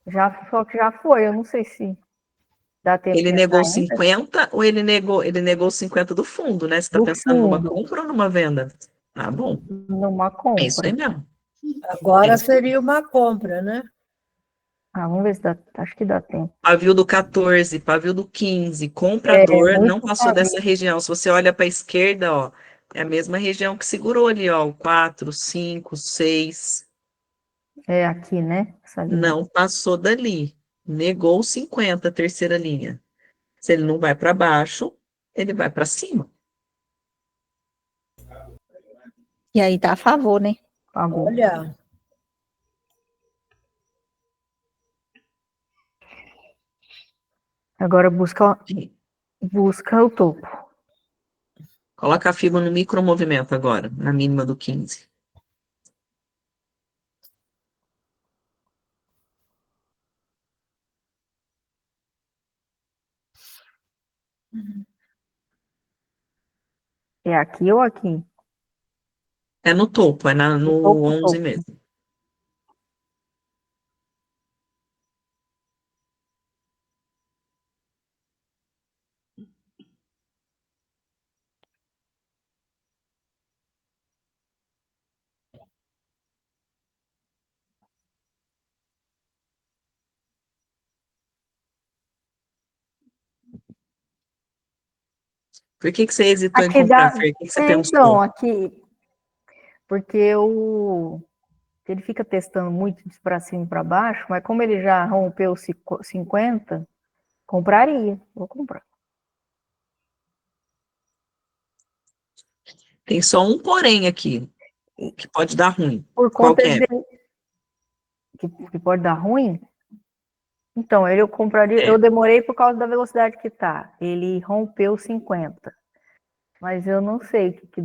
Já foi. Só que já foi, eu não sei se dá tempo Ele de negou entrar ainda. 50 ou ele negou 50 do fundo, né? Você está Do pensando numa fundo. compra ou numa venda? Ah, bom. Numa É isso aí compra. mesmo. Agora seria uma compra, né? Vamos ver se dá. Acho que dá tempo. Pavio do 14, pavio do 15, É, comprador, não muito passou pavio. dessa região. Se você olha para a esquerda, ó, é a mesma região que segurou ali, ó, o 4, 5, 6. É aqui, né? Essa linha. Não passou dali. Negou 50, terceira linha. Se ele não vai para baixo, ele vai para cima. E aí tá a favor, né? Pagou. Olha, Agora busca o topo. Coloca a fibra no micromovimento agora, na mínima do 15. É aqui ou aqui? É no topo, é no Topo, 11 topo. mesmo. Por que que você hesitou em Aqui comprar, dá. Fer? O que que você Então, pensou? aqui. Porque ele fica testando muito para cima e para baixo, mas como ele já rompeu 50, compraria. Vou comprar. Tem só um porém aqui, que pode dar ruim. Por Qual conta que é? dele, que pode dar ruim. Então, ele eu compraria. É. Eu demorei por causa da velocidade que tá. Ele rompeu 50. Mas eu não sei o que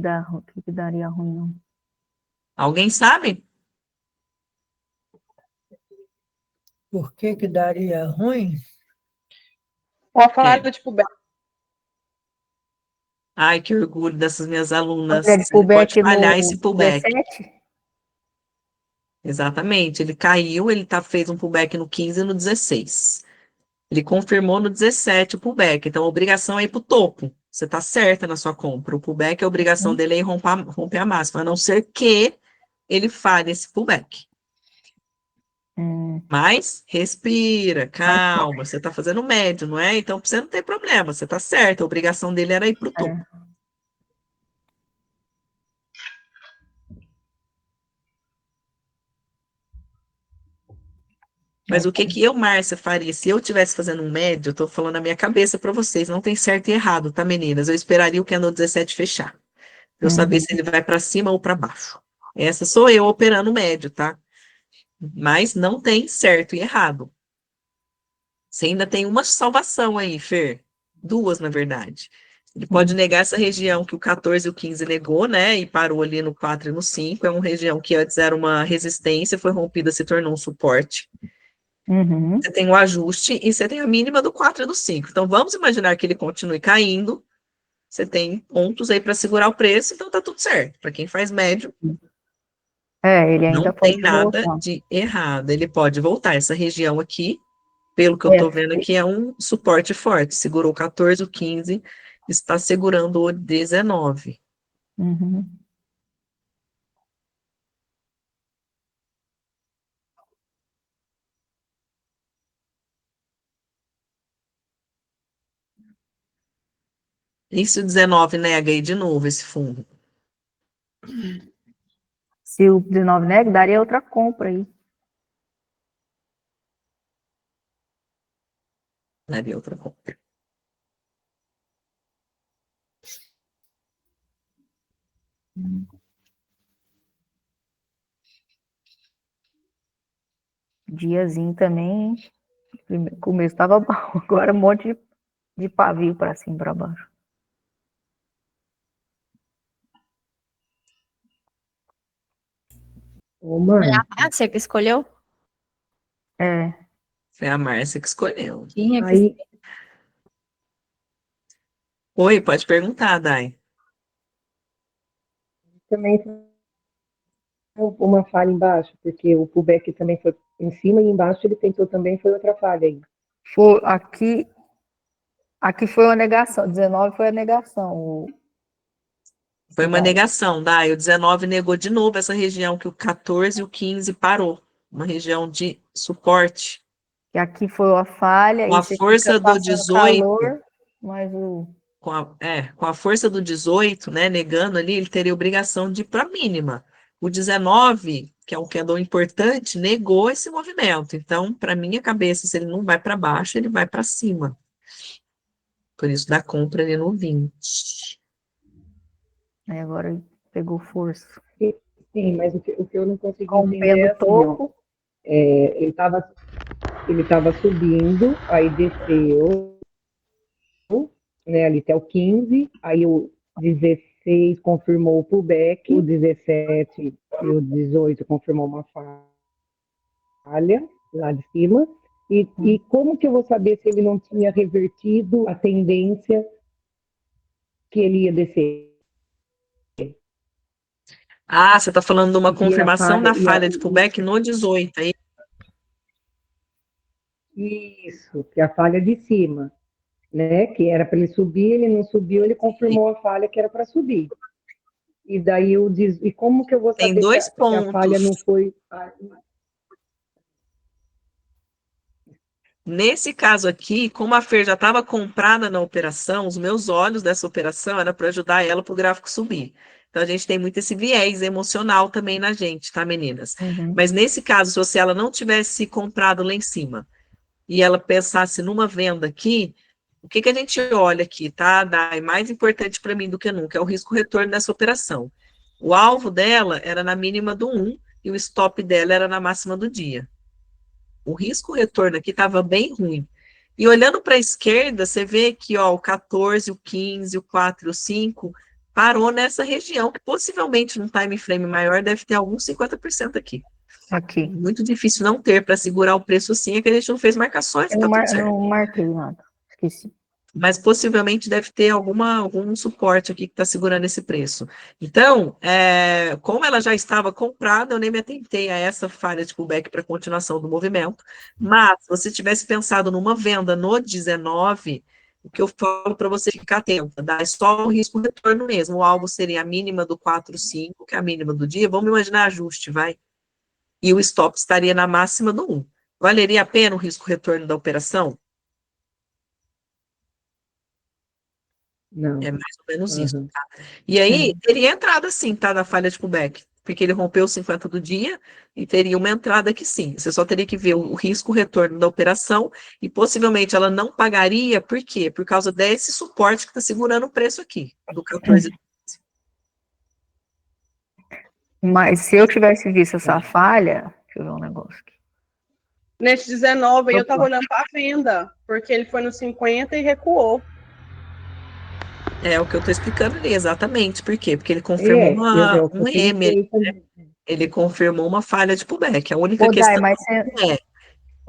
daria ruim, não. Alguém sabe? por que que daria ruim? Pode falar É. do tipo Beck. Ai, que orgulho dessas minhas alunas. Olha, de Ele pode pullback falhar esse no pullback. 17? Exatamente. Ele caiu, fez um pullback no 15 e no 16. Ele confirmou no 17 o pullback. Então, a obrigação é ir para o topo. Você está certa na sua compra. O pullback, a obrigação dele é ir romper a máxima, a não ser que ele falhe esse pullback. Mas respira, calma. Você está fazendo médio, não é? Então, você não tem problema. Você está certa. A obrigação dele era ir para o topo. Mas o que que eu, Márcia, faria? Se eu estivesse fazendo um médio, eu tô falando na minha cabeça para vocês, não tem certo e errado, tá, meninas? Eu esperaria o candle 17 fechar, para eu saber se ele vai para cima ou para baixo. Essa sou eu operando médio, tá? Mas não tem certo e errado. Você ainda tem uma salvação aí, Fer. Duas, na verdade. Ele pode negar essa região que o 14 e o 15 negou, né? E parou ali no 4 e no 5. É uma região que antes era uma resistência, foi rompida, se tornou um suporte. Você tem o ajuste e você tem a mínima do 4 e do 5. Então, vamos imaginar que ele continue caindo. Você tem pontos aí para segurar o preço, então tá tudo certo. Para quem faz médio, Ele não ainda tem pode nada voltar. de errado. Ele pode voltar. Essa região aqui, pelo que eu tô vendo aqui, é um suporte forte. Segurou o 14, o 15, está segurando o 19. Uhum. E se o 19 nega aí de novo esse fundo? Se o 19 nega, daria outra compra aí. Daria outra compra. Diazinho também. Primeiro começo tava bom, agora um monte de pavio para cima e para baixo. Foi a Márcia que escolheu? É. Foi a Márcia que escolheu. Quem é que Aí Oi, pode perguntar, Dai. também foi uma falha embaixo, porque o pullback também foi em cima e embaixo ele tentou também, foi outra falha aí. Foi, aqui foi uma negação, 19 foi a negação. Foi uma negação, Dai. O 19 negou de novo essa região que o 14 e o 15 parou. Uma região de suporte. E aqui foi uma falha, Com e a você força fica do passando 18, calor, mas o... com a força do 18, né, negando ali, ele teria obrigação de ir para a mínima. O 19, que é um candle importante, negou esse movimento. Então, para minha cabeça, se ele não vai para baixo, ele vai para cima. Por isso, da compra ali no 20. Aí agora pegou força. Sim, mas o que eu não consegui Com entender é pelo assim, ó, topo. ele estava subindo, aí desceu, né, ali até o 15, aí o 16 confirmou o pullback, o 17 e o 18 confirmou uma falha lá de cima. E como que eu vou saber se ele não tinha revertido a tendência que ele ia descer? Ah, você está falando de uma Porque a confirmação falha, da falha de pullback no 18, aí. isso, que é a falha de cima, né? Que era para ele subir, ele não subiu, ele confirmou a falha que era para subir. E daí eu diz, e como que eu vou Tem saber dois que a falha não pontos. foi? Nesse caso aqui, como a Fer já estava comprada na operação, os meus olhos dessa operação era para ajudar ela para o gráfico subir. Então a gente tem muito esse viés emocional também na gente, tá, meninas? Mas nesse caso, se ela não tivesse comprado lá em cima e ela pensasse numa venda aqui, o que a gente olha aqui, tá? É mais importante para mim do que nunca, é o risco retorno dessa operação. O alvo dela era na mínima do 1 e o stop dela era na máxima do dia. O risco retorno aqui estava bem ruim. E olhando para a esquerda, você vê que ó, o 14, o 15, o 4 e o 5 parou nessa região, que possivelmente num time frame maior deve ter alguns 50% aqui. Aqui. Muito difícil não ter para segurar o preço assim, é que a gente não fez marcações, Eu tá tudo eu certo. não marquei nada, esqueci. Mas possivelmente deve ter algum suporte aqui que está segurando esse preço. Então, como ela já estava comprada, eu nem me atentei a essa falha de pullback para continuação do movimento. Mas, se você tivesse pensado numa venda no 19, o que eu falo para você ficar atenta, dá só o risco retorno mesmo. O alvo seria a mínima do 4,5, que é a mínima do dia. Vamos imaginar ajuste, vai. E o stop estaria na máxima do 1. Valeria a pena o risco retorno da operação? Não. É mais ou menos isso, tá? E aí, teria entrada sim, tá? Na falha de pullback, porque ele rompeu os 50 do dia e teria uma entrada que sim. Você só teria que ver o risco retorno da operação e possivelmente ela não pagaria, por quê? Por causa desse suporte que está segurando o preço aqui, do 14. Mas se eu tivesse visto essa falha, deixa eu ver um negócio aqui. Nesse 19 aí eu Opa. estava olhando para a venda, porque ele foi no 50 e recuou. É o que eu estou explicando ali, exatamente. Por quê? Porque ele confirmou um M, né? Ele confirmou uma falha de pullback. A única questão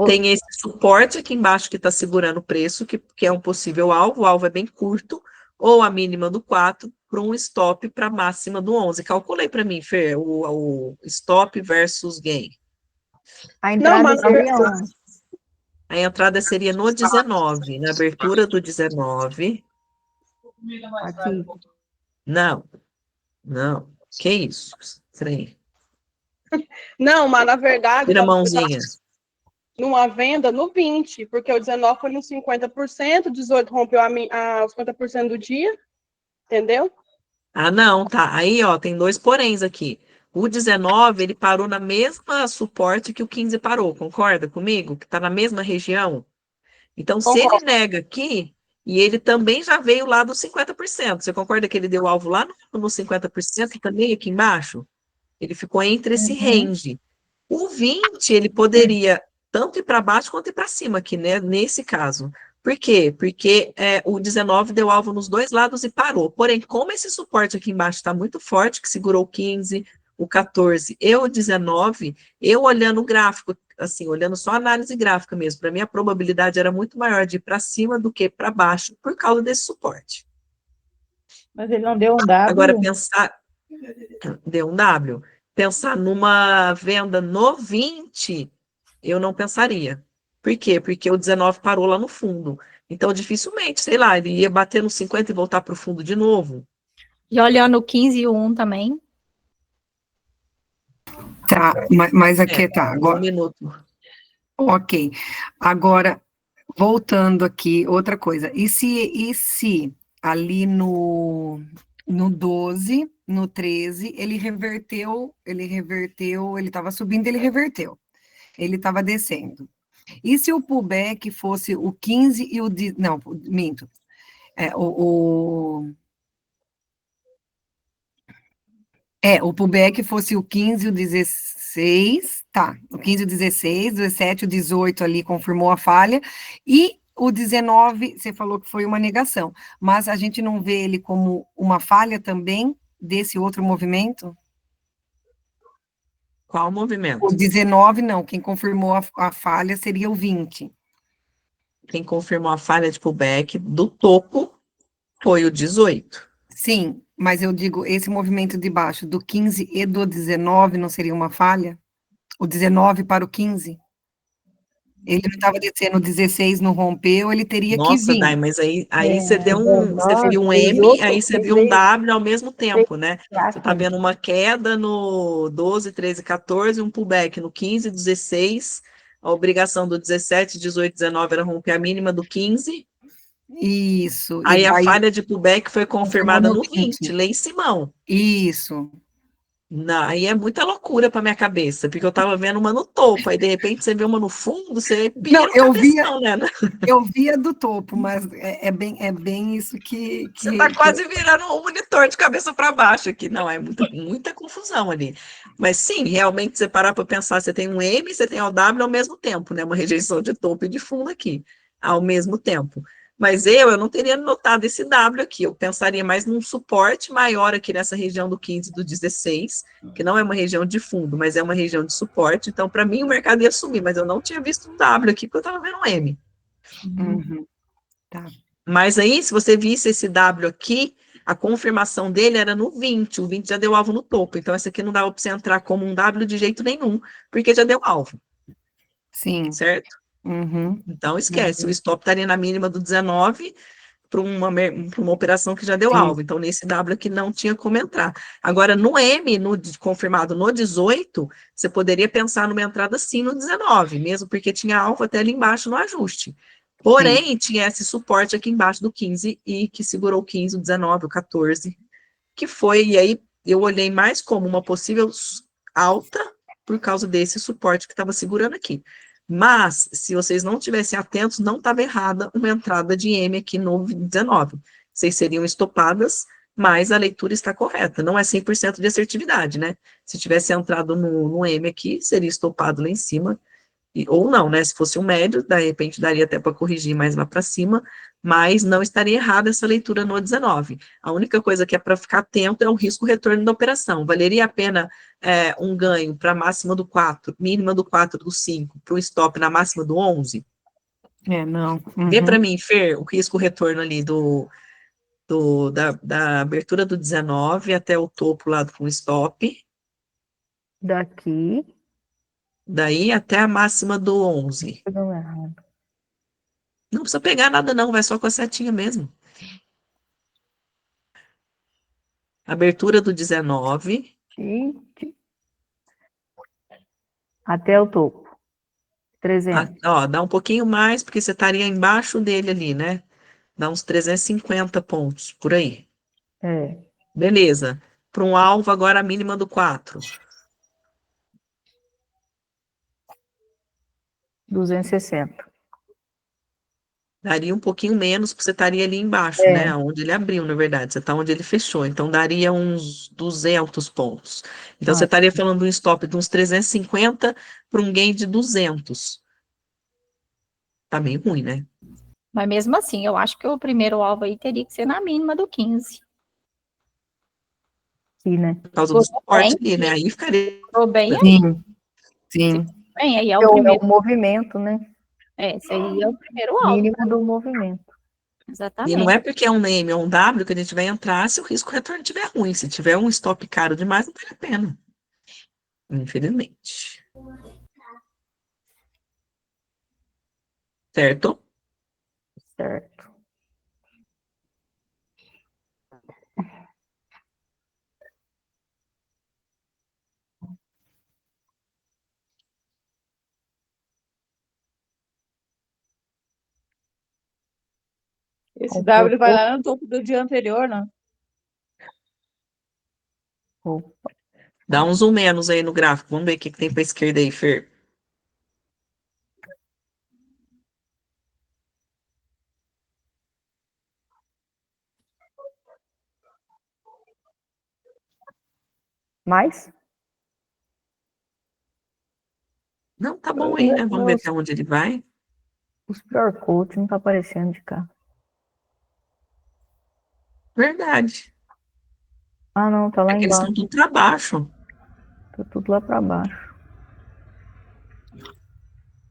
tem esse suporte aqui embaixo que está segurando o preço, que é um possível alvo. O alvo é bem curto, ou a mínima do 4 para um stop para a máxima do 11. Calculei para mim, Fer, o stop versus gain. A entrada seria onde? A entrada seria no 19, na abertura do 19. Aqui. Não. Que isso? Estranho. Não, mas na verdade... Tira a mãozinha. Numa venda no 20, porque o 19 foi no 50%, o 18 rompeu os 50% do dia, entendeu? Ah, não, tá. Aí, ó, tem dois poréns aqui. O 19, ele parou na mesma suporte que o 15 parou, concorda comigo? Que está na mesma região. Então, se ele nega aqui, e ele também já veio lá dos 50%, você concorda que ele deu alvo lá no 50% e também aqui embaixo? Ele ficou entre esse range. O 20, ele poderia tanto ir para baixo quanto ir para cima aqui, né? Nesse caso. Por quê? Porque o 19 deu alvo nos dois lados e parou. Porém, como esse suporte aqui embaixo está muito forte, que segurou o 15, o 14 e o 19, eu olhando o gráfico, assim, olhando só a análise gráfica mesmo, para mim a probabilidade era muito maior de ir para cima do que para baixo, por causa desse suporte. Mas ele não deu um W? Agora, pensar... Deu um W. Pensar numa venda no 20, eu não pensaria. Por quê? Porque o 19 parou lá no fundo. Então, dificilmente, sei lá, ele ia bater no 50 e voltar para o fundo de novo. E olhando o 15 e o 1 também. Tá, mas aqui tá. Agora, Um minuto. ok. Agora, voltando aqui, outra coisa. E se ali no 12, no 13, ele reverteu, ele estava subindo, ele reverteu. Ele estava descendo. E se o pullback fosse o 15 e o... Não, minto. O pullback fosse o 15 e o 16, tá, o 15 e o 16, o 17 e o 18 ali confirmou a falha, e o 19, você falou que foi uma negação, mas a gente não vê ele como uma falha também desse outro movimento? Qual movimento? O 19 não, quem confirmou a falha seria o 20. Quem confirmou a falha de pullback do topo foi o 18. Sim, mas eu digo, esse movimento de baixo do 15 e do 19 não seria uma falha? O 19 para o 15? Ele não estava descendo, o 16 não rompeu, ele teria que Nossa, vir. Dai, mas aí você deu você viu um 19, M, aí você viu um W ao mesmo tempo, né? Você Exato. está vendo uma queda no 12, 13, 14, um pullback no 15, 16. A obrigação do 17, 18, 19 era romper a mínima do 15. Isso. E Aí a daí falha de pullback foi confirmou confirmada no no 20. 20, lá em Simão. Isso. Não, aí é muita loucura para minha cabeça, porque eu estava vendo uma no topo, aí de repente você vê uma no fundo, você pira Não, no cabeção, né? eu via do topo, mas é bem isso que... Você está quase virando um monitor de cabeça para baixo aqui. Não, é muita confusão ali. Mas sim, realmente, você parar para pensar, você tem um M e você tem o W ao mesmo tempo, né? Uma rejeição de topo e de fundo aqui, ao mesmo tempo. Mas eu não teria notado esse W aqui, eu pensaria mais num suporte maior aqui nessa região do 15 e do 16, que não é uma região de fundo, mas é uma região de suporte. Então, para mim, o mercado ia subir, mas eu não tinha visto um W aqui, porque eu estava vendo um M. Uhum. Tá. Mas aí, se você visse esse W aqui, a confirmação dele era no 20, o 20 já deu alvo no topo, então essa aqui não dava para você entrar como um W de jeito nenhum, porque já deu alvo. Sim. Certo? Uhum. Então, esquece, o stop estaria na mínima do 19 para uma operação que já deu Sim. alvo, então nesse W aqui não tinha como entrar. Agora, no M, confirmado no 18, você poderia pensar numa entrada sim no 19, mesmo porque tinha alvo até ali embaixo no ajuste. Porém, tinha esse suporte aqui embaixo do 15 e que segurou o 15, o 19, o 14, que foi, e aí eu olhei mais como uma possível alta por causa desse suporte que estava segurando aqui. Mas, se vocês não estivessem atentos, não estava errada uma entrada de M aqui no 19. Vocês seriam estopadas, mas a leitura está correta. Não é 100% de assertividade, né? Se tivesse entrado no M aqui, seria estopado lá em cima. Ou não, né? Se fosse um médio, de repente daria até para corrigir mais lá para cima, mas não estaria errada essa leitura no 19. A única coisa que é para ficar atento é o risco retorno da operação. Valeria a pena um ganho para a máxima do 4, mínima do 4 do 5, para o stop na máxima do 11? Não. Vê para mim, Fer, o risco retorno ali da abertura do 19 até o topo lá com o stop. Daqui. Daí até a máxima do 11. Não precisa pegar nada não, vai só com a setinha mesmo. Abertura do 19. Até o topo. 300. Dá um pouquinho mais, porque você estaria embaixo dele ali, né? Dá uns 350 pontos, por aí. É. Beleza. para um alvo agora a mínima do 4. 260. Daria um pouquinho menos, porque você estaria ali embaixo, É. né? Onde ele abriu, na verdade. Você está onde ele fechou. Então, daria uns 200 pontos. Então, você Ah, estaria falando de um stop de uns 350 para um gain de 200. Tá meio ruim, né? Mas mesmo assim, eu acho que o primeiro alvo aí teria que ser na mínima do 15. aqui, né? Por causa do Tô suporte bem, ali, né? Aí ficaria... tô bem aí. Sim, sim. Bem, aí é o É primeiro. o movimento, né? Esse aí é o primeiro alvo. Mínimo do movimento. E não Exatamente. é porque é um name ou um W que a gente vai entrar se o risco retorno estiver ruim. Se tiver um stop caro demais, não vale a pena. Infelizmente. Certo? Certo. Esse Rompeu W vai pouco. lá no topo do dia anterior, né? Opa. Dá um zoom menos aí no gráfico. Vamos ver o que tem para a esquerda aí, Fer. Mais? Não, tá bom aí, né? Vamos ver até onde ele vai. Os QR Code não tá aparecendo de cá. Verdade. Ah, não, tá lá É que eles estão embaixo. tudo para baixo. Tá tudo lá pra baixo.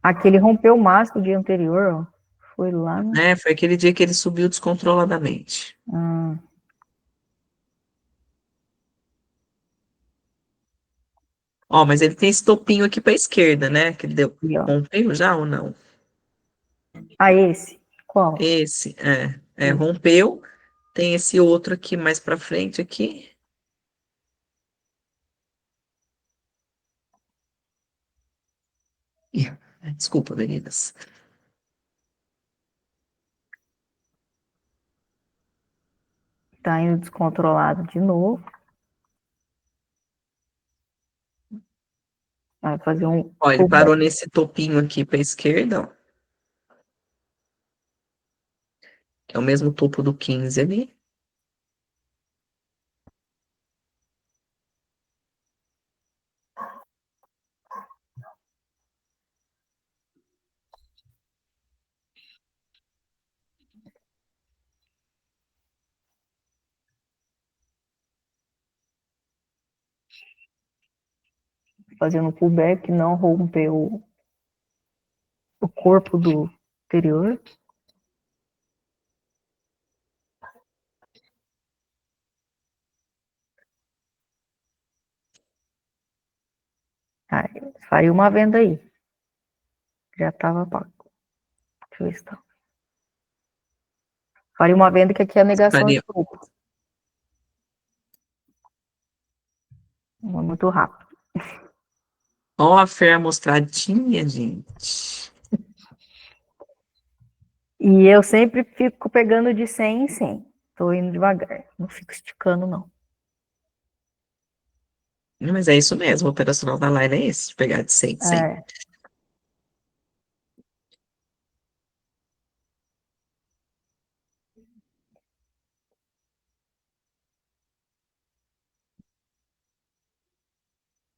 Aqui ele rompeu o máximo do dia anterior, ó. Foi lá, né? Né? Foi aquele dia que ele subiu descontroladamente. Ah, Ó, mas ele tem esse topinho aqui para a esquerda, né? Que ele deu. aqui, ó. Rompeu já ou não? Ah, esse? Qual? Esse, rompeu. Tem esse outro aqui mais para frente aqui. Ih, desculpa, meninas. Tá indo descontrolado de novo. Vai fazer um Ó, ele pullback. parou nesse topinho aqui para a esquerda, ó. Que é o mesmo topo do 15 ali. Fazendo pullback, não rompeu o corpo do anterior. Ah, faria uma venda aí. Já tava pago. Deixa eu ver se tá. Faria uma venda que aqui é a negação de Faria. topo. Muito rápido. Ó, a Fer mostradinha, gente. E eu sempre fico pegando de 100 em 100. Tô indo devagar. Não fico esticando, não. Mas é isso mesmo, o operacional da Laila é esse, de pegar de 100, 100. É.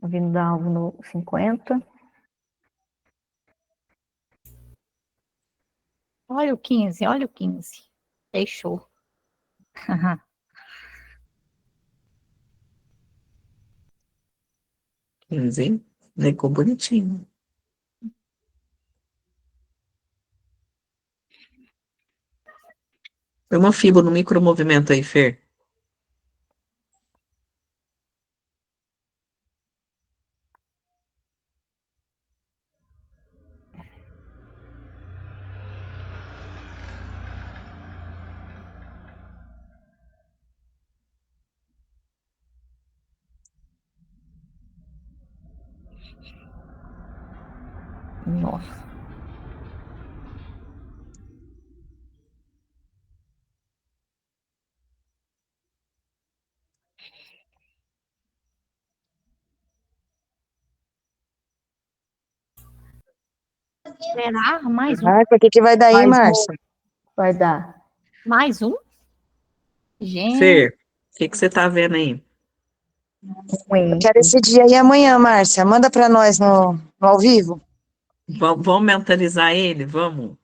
Vindo dar alvo no 50. Olha o 15, olha o 15. Fechou. 15, negou bonitinho. Foi uma fibra no micromovimento aí, Fer. Nossa. Será? Mais um? Márcia, o que que vai dar aí, Mais um. Márcia? Vai dar. Mais um? Gente, Fer, o que que você tá vendo aí? Eu quero esse dia aí amanhã, Márcia. Manda pra nós no ao vivo. Vamos mentalizar ele? Vamos.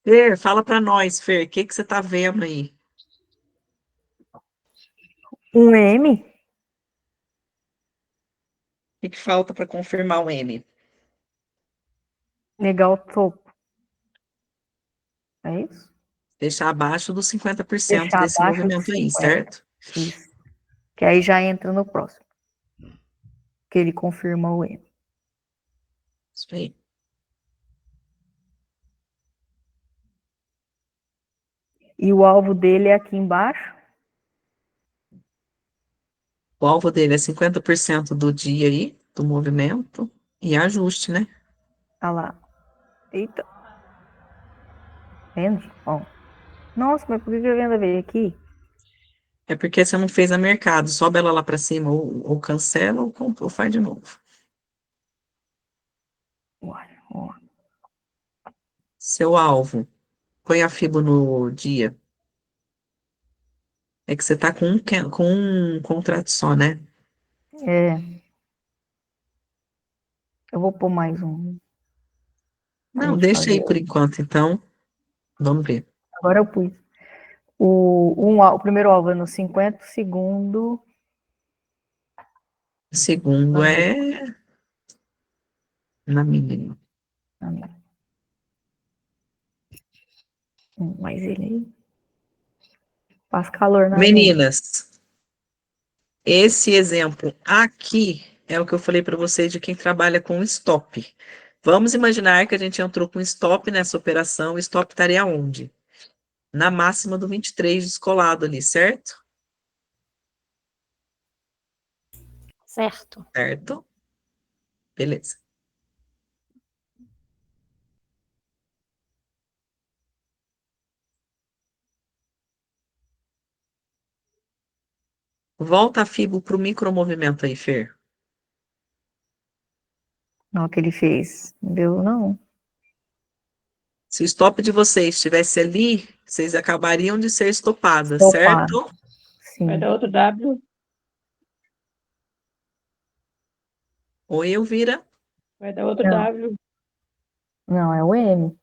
Fer, fala pra nós, Fer, o que que você tá vendo aí? Um M? O que que falta para confirmar o M? Negar o topo. É isso? Deixar abaixo dos 50% Deixar desse abaixo dos movimento aí, 50. certo? Isso. Que aí já entra no próximo. Que ele confirma o M. Isso aí. E o alvo dele é aqui embaixo? O alvo dele é 50% do dia aí, do movimento, e ajuste, né? Olha lá. Eita. Vende? Ó. Nossa, mas por que a venda veio aqui? É porque você não fez a mercado, sobe ela lá para cima, ou cancela, ou faz de novo. Olha, ó. Seu alvo, põe a FIBO no dia. É que você tá com um contrato só, né? É. Eu vou pôr mais um. Pra Não, gente deixa aí fazer. por enquanto, então. Vamos ver. Agora eu pus. O primeiro alvo é no 50, o segundo. O segundo é na mínima. Mas ele faz calor na gente. Meninas, esse exemplo aqui é o que eu falei para vocês de quem trabalha com stop. Vamos imaginar que a gente entrou com stop nessa operação, o stop estaria onde? Na máxima do 23 descolado ali, certo? certo. Certo? Beleza. Volta a FIBO para o micromovimento aí, Fer. Não, o que ele fez. Não deu, não. Se o stop de vocês estivesse ali, vocês acabariam de ser estopadas, Estopado. certo? Vai Sim. dar outro W. Oi, Elvira. Vai dar outro Não. W. Não, é o M.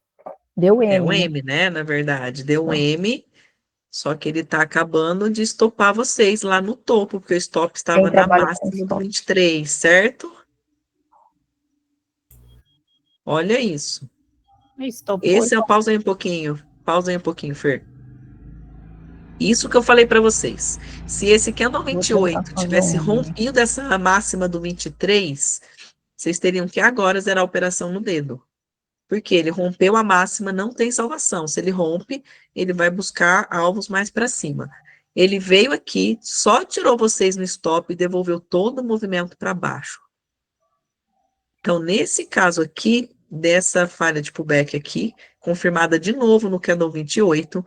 Deu É um M, né? M, né? Na verdade, deu um M, só que ele está acabando de estopar vocês lá no topo, porque o stop estava Quem na trabalha com máxima do stop. 23, certo? Olha isso. Estopou. Esse é o pausa aí um pouquinho. Pausa aí um pouquinho, Fer. Isso que eu falei para vocês. Se esse candle Vou tentar 28 fazer tivesse um. rompido essa máxima do 23, vocês teriam que agora zerar a operação no dedo. Porque ele rompeu a máxima, não tem salvação. Se ele rompe, ele vai buscar alvos mais para cima. Ele veio aqui, só tirou vocês no stop e devolveu todo o movimento para baixo. Então, nesse caso aqui, dessa falha de pullback aqui, confirmada de novo no candle 28,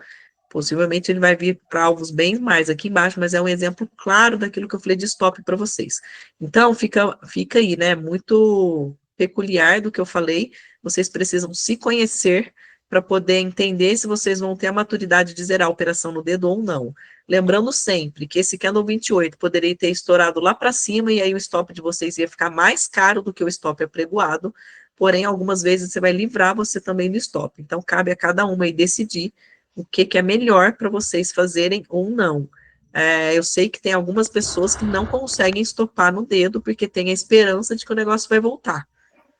possivelmente ele vai vir para alvos bem mais aqui embaixo, mas é um exemplo claro daquilo que eu falei de stop para vocês. Então, fica aí, né? Muito peculiar do que eu falei. Vocês precisam se conhecer para poder entender se vocês vão ter a maturidade de zerar a operação no dedo ou não. Lembrando sempre que esse candle 28 poderia ter estourado lá para cima e aí o stop de vocês ia ficar mais caro do que o stop apregoado, porém, algumas vezes você vai livrar você também do stop. Então, cabe a cada uma aí decidir o que é melhor para vocês fazerem ou não. Eu sei que tem algumas pessoas que não conseguem estopar no dedo porque tem a esperança de que o negócio vai voltar.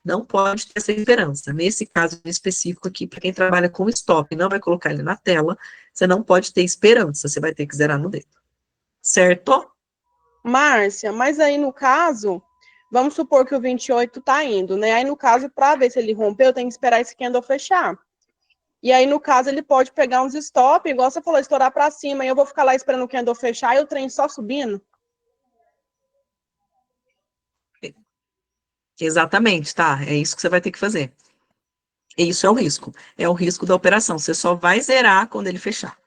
Não pode ter essa esperança. Nesse caso específico aqui, para quem trabalha com stop e não vai colocar ele na tela, você não pode ter esperança, você vai ter que zerar no dedo. Certo? Márcia, mas aí no caso, vamos supor que o 28 tá indo, né? Aí no caso, para ver se ele rompeu, tem que esperar esse candle fechar. E aí, no caso, ele pode pegar uns stop, igual você falou, estourar para cima, e eu vou ficar lá esperando o candle fechar e o trem só subindo. Exatamente, tá? É isso que você vai ter que fazer. Isso é o risco. É o risco da operação. Você só vai zerar quando ele fechar.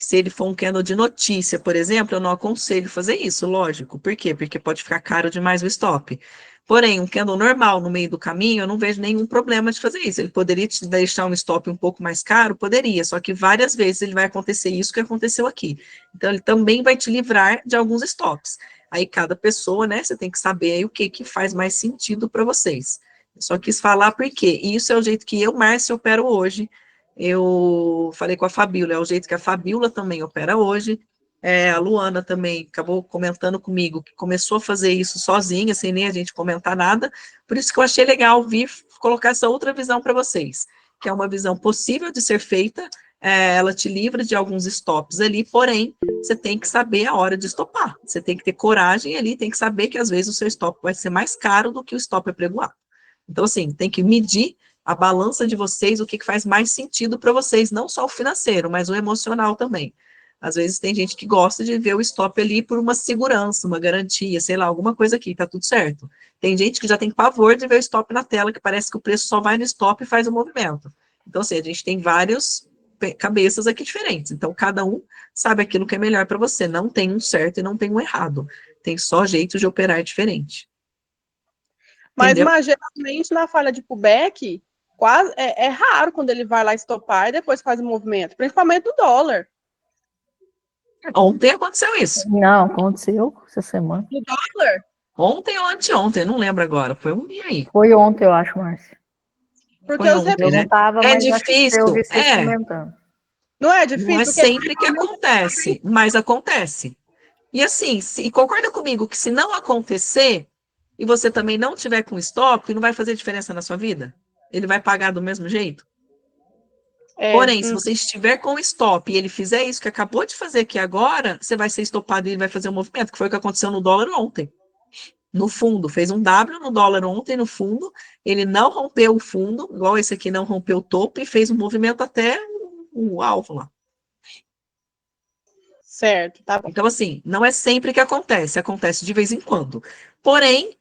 Se ele for um candle de notícia, por exemplo, eu não aconselho fazer isso, lógico. Por quê? Porque pode ficar caro demais o stop. Porém, um candle normal no meio do caminho, eu não vejo nenhum problema de fazer isso. Ele poderia te deixar um stop um pouco mais caro? Poderia, só que várias vezes ele vai acontecer isso que aconteceu aqui. Então, ele também vai te livrar de alguns stops. Aí, cada pessoa, né, você tem que saber aí o que faz mais sentido para vocês. Eu só quis falar por quê. E isso é o jeito que eu, Márcia, opero hoje. Eu falei com a Fabíola, é o jeito que a Fabíola também opera hoje. A Luana também acabou comentando comigo que começou a fazer isso sozinha, sem nem a gente comentar nada. Por isso que eu achei legal vir colocar essa outra visão para vocês, que é uma visão possível de ser feita. Ela te livra de alguns stops ali, porém, você tem que saber a hora de estopar. Você tem que ter coragem ali, tem que saber que às vezes o seu stop vai ser mais caro do que o stop apregoado. Então, assim, tem que medir a balança de vocês, o que faz mais sentido para vocês, não só o financeiro, mas o emocional também. Às vezes tem gente que gosta de ver o stop ali por uma segurança, uma garantia, sei lá, alguma coisa aqui, tá tudo certo. Tem gente que já tem pavor de ver o stop na tela, que parece que o preço só vai no stop e faz o movimento. Então, assim, a gente tem vários cabeças aqui diferentes. Então, cada um sabe aquilo que é melhor para você. Não tem um certo e não tem um errado. Tem só jeito de operar diferente. Mas geralmente na falha de pullback, quase, é raro quando ele vai lá estopar e depois faz o movimento, principalmente do dólar. Ontem aconteceu isso. Não, aconteceu essa semana. Do dólar? Ontem ou anteontem, não lembro agora. Foi um dia aí. Foi ontem, eu acho, Márcia. Porque Foi os ontem, Eu né? não estava, É mas difícil, eu vi vocês comentando. Não é difícil? Não é Porque sempre que acontece, mas acontece. E assim, e concorda comigo que se não acontecer, e você também não tiver com stop, não vai fazer diferença na sua vida? Ele vai pagar do mesmo jeito? Porém, se você estiver com stop e ele fizer isso que acabou de fazer aqui agora, você vai ser estopado e ele vai fazer um movimento, que foi o que aconteceu no dólar ontem. No fundo, fez um W no dólar ontem no fundo, ele não rompeu o fundo, igual esse aqui não rompeu o topo, e fez um movimento até o alvo lá. Certo, tá bom. Então, assim, não é sempre que acontece de vez em quando. Porém,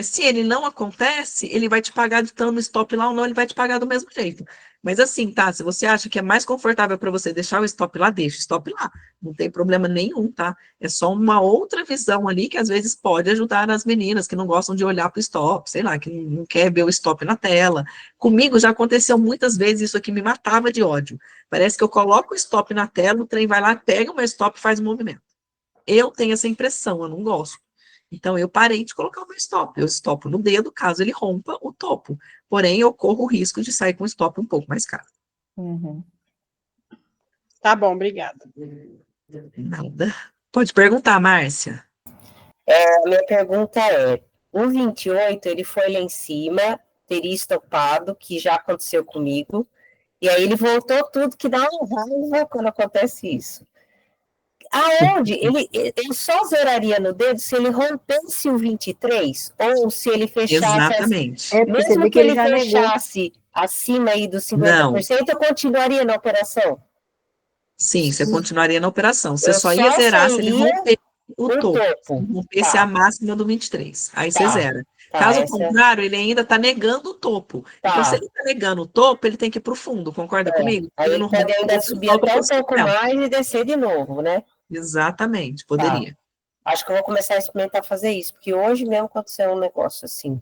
se ele não acontece, ele vai te pagar estando no stop lá ou não, ele vai te pagar do mesmo jeito. Mas assim, tá? Se você acha que é mais confortável para você deixar o stop lá, deixa o stop lá. Não tem problema nenhum, tá? É só uma outra visão ali que às vezes pode ajudar as meninas que não gostam de olhar para o stop, sei lá, que não quer ver o stop na tela. Comigo já aconteceu muitas vezes, isso aqui me matava de ódio. Parece que eu coloco o stop na tela, o trem vai lá, pega o meu stop e faz o movimento. Eu tenho essa impressão, eu não gosto. Então, eu parei de colocar o meu stop. Eu estopo no dedo, caso ele rompa o topo. Porém, eu corro o risco de sair com o stop um pouco mais caro. Uhum. Tá bom, obrigada. Nada. Pode perguntar, Márcia. A minha pergunta é, o 28, ele foi lá em cima, teria estopado, que já aconteceu comigo, e aí ele voltou tudo, que dá uma raiva quando acontece isso. Aonde? Ele só zeraria no dedo se ele rompesse o 23? Ou se ele fechasse... Exatamente. Mesmo que ele fechasse acima aí dos 50%, eu continuaria na operação? Sim, você continuaria na operação. Você Eu só ia zerar se ele sairia rompesse o topo. topo. Rompesse Tá. a máxima do 23. Aí você Tá. zera. Tá, Caso essa- contrário, ele ainda está negando o topo. Tá. Então, se ele está negando o topo, ele tem que ir para o fundo, concorda comigo? Aí ele não pode rompe o ainda topo, subir volta até pro um pouco 50. mais e descer de novo, né? Exatamente, poderia. Acho que eu vou começar a experimentar fazer isso, porque hoje mesmo aconteceu um negócio assim.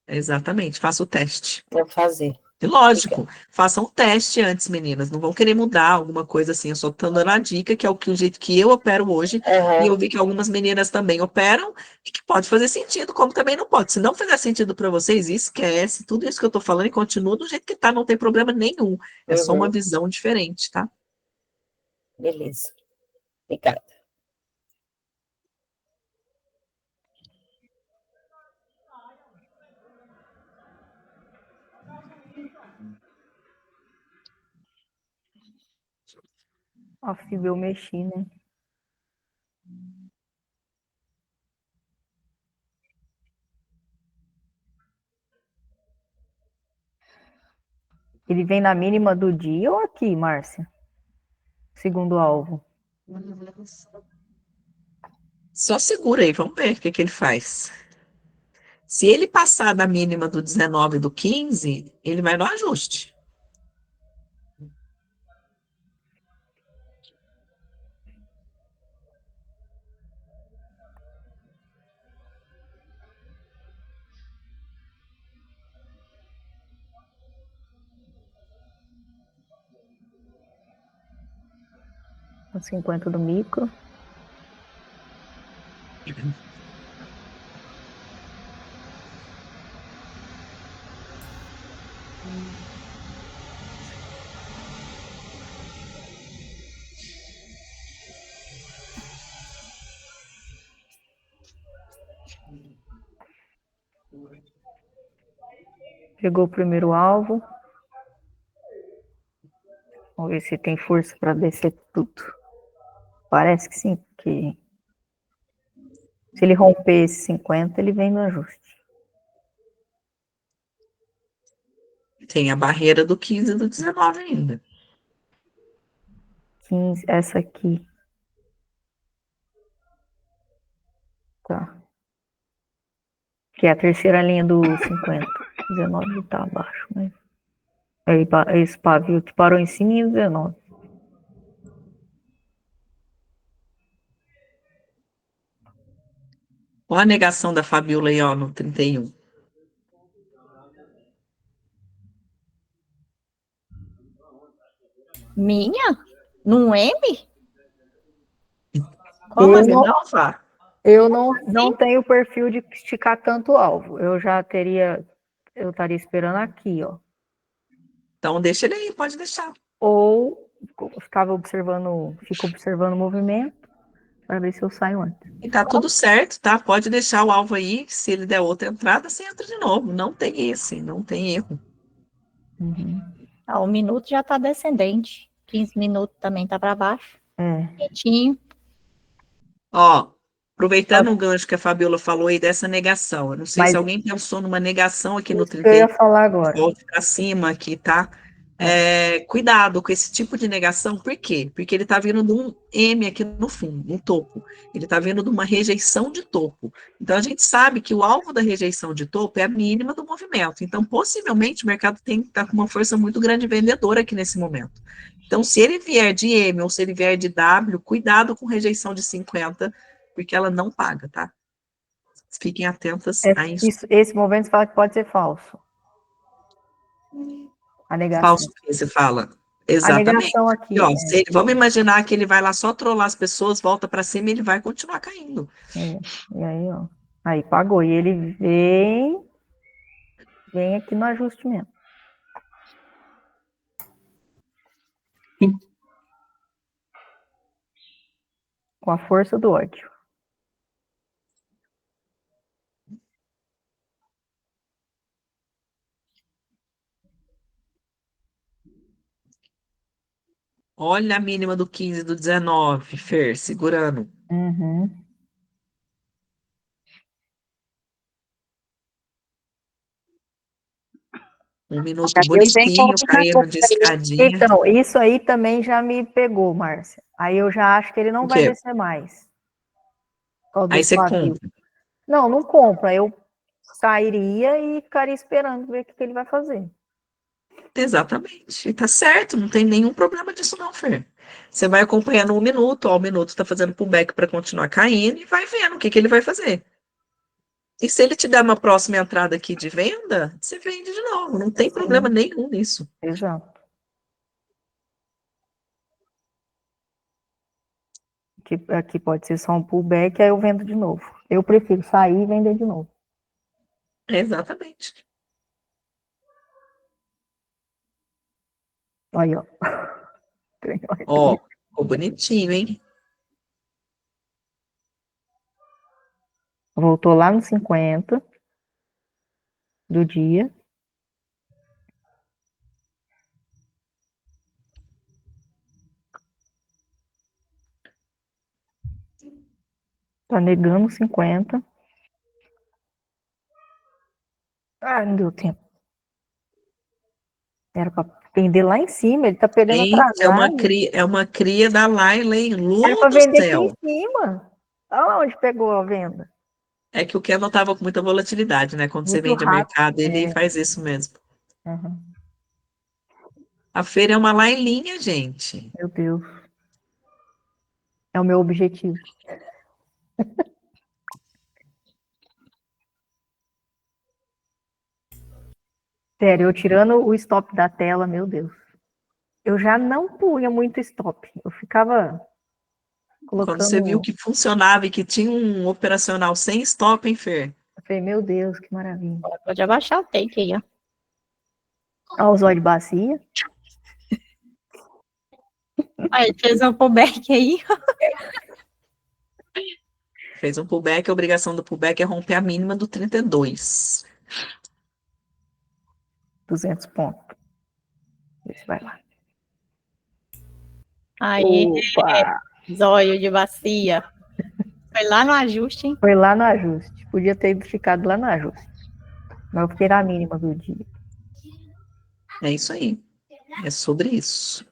Exatamente, faça o teste. Vou fazer. E lógico, façam um teste antes, meninas. Não vão querer mudar alguma coisa assim. Eu só estou dando a dica, que é o jeito que eu opero hoje. E eu vi que algumas meninas também operam e que pode fazer sentido, como também não pode. Se não fizer sentido para vocês, esquece tudo isso que eu estou falando e continua do jeito que tá, não tem problema nenhum. É só uma visão diferente, tá? Beleza. Obrigada. Afim, eu mexi, né? Ele vem na mínima do dia ou aqui, Márcia? Segundo alvo. Só segura aí, vamos ver o que ele faz. Se ele passar da mínima do 19 e do 15, ele vai no ajuste. No 50 do micro. Pegou o primeiro alvo. Vamos ver se tem força para descer tudo. Parece que sim, porque se ele romper esse 50, ele vem no ajuste. Tem a barreira do 15 e do 19 ainda. 15, essa aqui. Tá. Que é a terceira linha do 50. 19 tá abaixo, mas... Esse pavio que parou em cima e 19. Olha a negação da Fabiola aí, ó, no 31. Minha? Num M? Como assim? Não, Fá. Eu não tenho perfil de esticar tanto o alvo. Eu estaria esperando aqui, ó. Então deixa ele aí, pode deixar. Ou fico observando o movimento para ver se eu saio antes. E tá tudo certo, tá? Pode deixar o alvo aí, se ele der outra entrada, você entra de novo. Não tem erro. O minuto já tá descendente. 15 minutos também tá para baixo. Quietinho. Ó, aproveitando o gancho que a Fabiola falou aí dessa negação, eu não sei se Mas- alguém pensou numa negação aqui no Isso que eu ia 31, falar agora. volte para cima aqui, tá? Cuidado com esse tipo de negação, por quê? Porque ele tá vindo de um M aqui no fundo, no topo. Ele tá vindo de uma rejeição de topo. Então, a gente sabe que o alvo da rejeição de topo é a mínima do movimento. Então, possivelmente, o mercado tem que estar com uma força muito grande vendedora aqui nesse momento. Então, se ele vier de M ou se ele vier de W, cuidado com rejeição de 50, porque ela não paga, tá? Fiquem atentas a isso. Esse movimento você fala que pode ser falso. A negação. Falso que você fala. A Exatamente. negação aqui. E, ó, vamos imaginar que ele vai lá só trollar as pessoas, volta para cima e ele vai continuar caindo. E aí, ó. Aí pagou. E ele vem aqui no ajuste mesmo. Com a força do ódio. Olha a mínima do 15 e do 19, Fer, segurando. Um minuto bonitinho, caindo de escadinha. Então, isso aí também já me pegou, Márcia. Aí eu já acho que ele não O vai quê? descer mais. Por causa Aí desse você pavio. compra. Não compra. Eu sairia e ficaria esperando ver o que ele vai fazer. Exatamente. E tá certo, não tem nenhum problema disso não, Fer. Você vai acompanhando um minuto, ó, o minuto tá fazendo pullback para continuar caindo e vai vendo o que ele vai fazer. E se ele te der uma próxima entrada aqui de venda, você vende de novo, não tem problema nenhum nisso. Exato. Aqui pode ser só um pullback, aí eu vendo de novo. Eu prefiro sair e vender de novo. Exatamente. Aí, ó. Ó, ficou bonitinho, hein? Voltou lá no 50 do dia. Tá negando 50. Não deu tempo. Era para vender lá em cima, ele tá pegando atrasado. É uma cria da Laila, hein? Era para Do vender céu. aqui em cima. Olha onde pegou a venda. É que o Kevin tava com muita volatilidade, né? Quando você Muito vende a rápido. mercado, ele faz isso mesmo. Uhum. A feira é uma lailinha, gente. Meu Deus. É o meu objetivo. Sério, eu tirando o stop da tela, meu Deus. Eu já não punha muito stop. Eu ficava Quando você viu colocando. que funcionava e que tinha um operacional sem stop, hein, Fer? Eu falei, meu Deus, que maravilha. Pode abaixar o take aí, ó. Olha os olhos de bacia. Aí, fez um pullback aí. Fez um pullback, a obrigação do pullback é romper a mínima do 32. 200 pontos. Vê se vai lá. Aí, Opa! zóio de bacia. Foi lá no ajuste, hein? Foi lá no ajuste. Podia ter ficado lá no ajuste. Mas eu fiquei na mínima do dia. É isso aí. É sobre isso.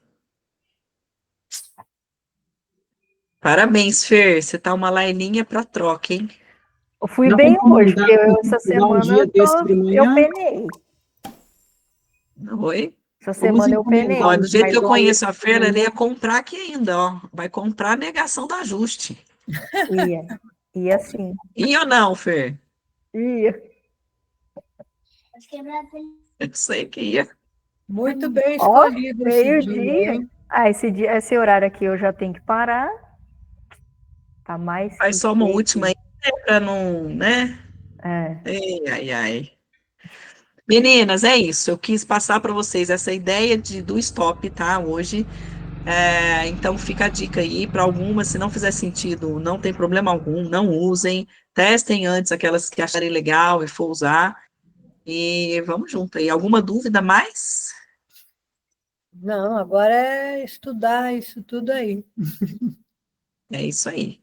Parabéns, Fer. Você tá uma laininha pra troca, hein? Eu fui Não bem tem como hoje, dar- porque essa pegar um semana dia desse de eu manhã? penei. Oi? Essa Vamos semana eu penei. encomendar Olha, do jeito Mas que eu igual conheço a esse de Fer, ela manhã. ia comprar aqui ainda, ó. Vai comprar a negação do ajuste. ia. Ia sim. Ia ou não, Fer? Ia. Eu sei que ia. Muito bem Ó, escolhido esse dia, meio-dia. hein? Ah, esse horário aqui eu já tenho que parar. Tá mais Faz que só uma feito. última aí, né, pra não, né? É. Ai, ai. Meninas, é isso. Eu quis passar para vocês essa ideia do stop, tá? Hoje. Então fica a dica aí para algumas, se não fizer sentido, não tem problema algum, não usem. Testem antes aquelas que acharem legal e for usar. E vamos junto aí. Alguma dúvida mais? Não, agora é estudar isso tudo aí. É isso aí.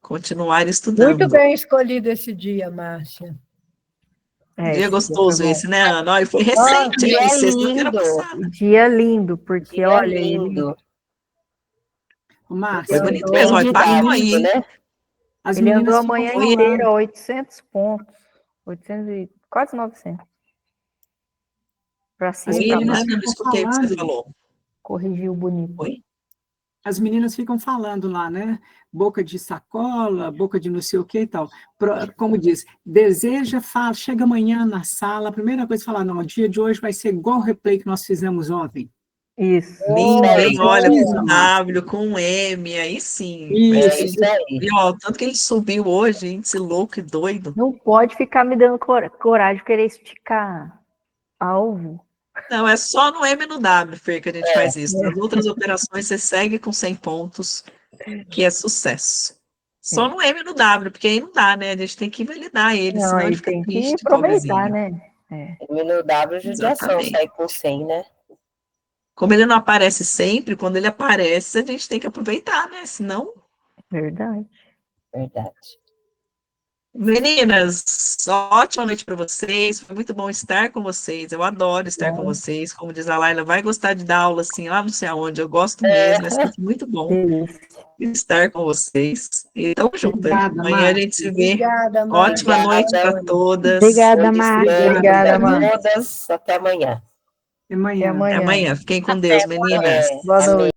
Continuar Muito estudando. bem escolhido esse dia, Márcia. Dia Esse dia foi gostoso bom. esse, né, Ana? Olha, foi Nossa, recente, dia hein? Sexta-feira lindo. passada. Dia lindo, porque Dia olha, ele lindo. Foi Márcia, bonito Bem mesmo. Olha, bateu didático, aí. né? as ele andou meninas a ficam manhã Foi. inteira, falando. 800 pontos. 800 e quase 900. Pra As cima e pra meninas Ana, baixo. não ficam escutei o que você falando. falou. Corrigiu bonito. Oi? As meninas ficam falando lá, né? Boca de sacola, boca de não sei o que e tal. Como diz, deseja, fala, chega amanhã na sala, a primeira coisa é falar, não, o dia de hoje vai ser igual o replay que nós fizemos ontem. Isso. Lindo, hein? Olha, Profetiza, com Márcia. W, com M, aí sim. Vai Isso. ser. Isso aí. E, ó, tanto que ele subiu hoje, hein? Esse louco e doido. Não pode ficar me dando coragem de querer esticar alvo. Não, é só no M e no W, Fer, que a gente faz isso. É. Nas outras operações, você segue com 100 pontos, que é sucesso. Só no M e no W, porque aí não dá, né? A gente tem que validar ele, Não, senão ele aí fica tem que triste, aproveitar, pobrezinho. né? É. No W, judiação, Exatamente. sai com 100, né? Como ele não aparece sempre, quando ele aparece, a gente tem que aproveitar, né? Senão. Verdade. Verdade. Meninas, ótima noite para vocês. Foi muito bom estar com vocês. Eu adoro estar com vocês. Como diz a Laila, vai gostar de dar aula assim, lá não sei aonde. Eu gosto mesmo, é sempre muito bom estar com vocês. E tamo junto. Obrigada, Amanhã a gente Márcia. se vê. Obrigada, Márcia. Ótima noite para todas. Obrigada, Márcia. Obrigada, Obrigada Márcia. a todas. Até amanhã. Até Até amanhã. Até amanhã. amanhã. Fiquem com Deus, meninas. Boa noite. Amém.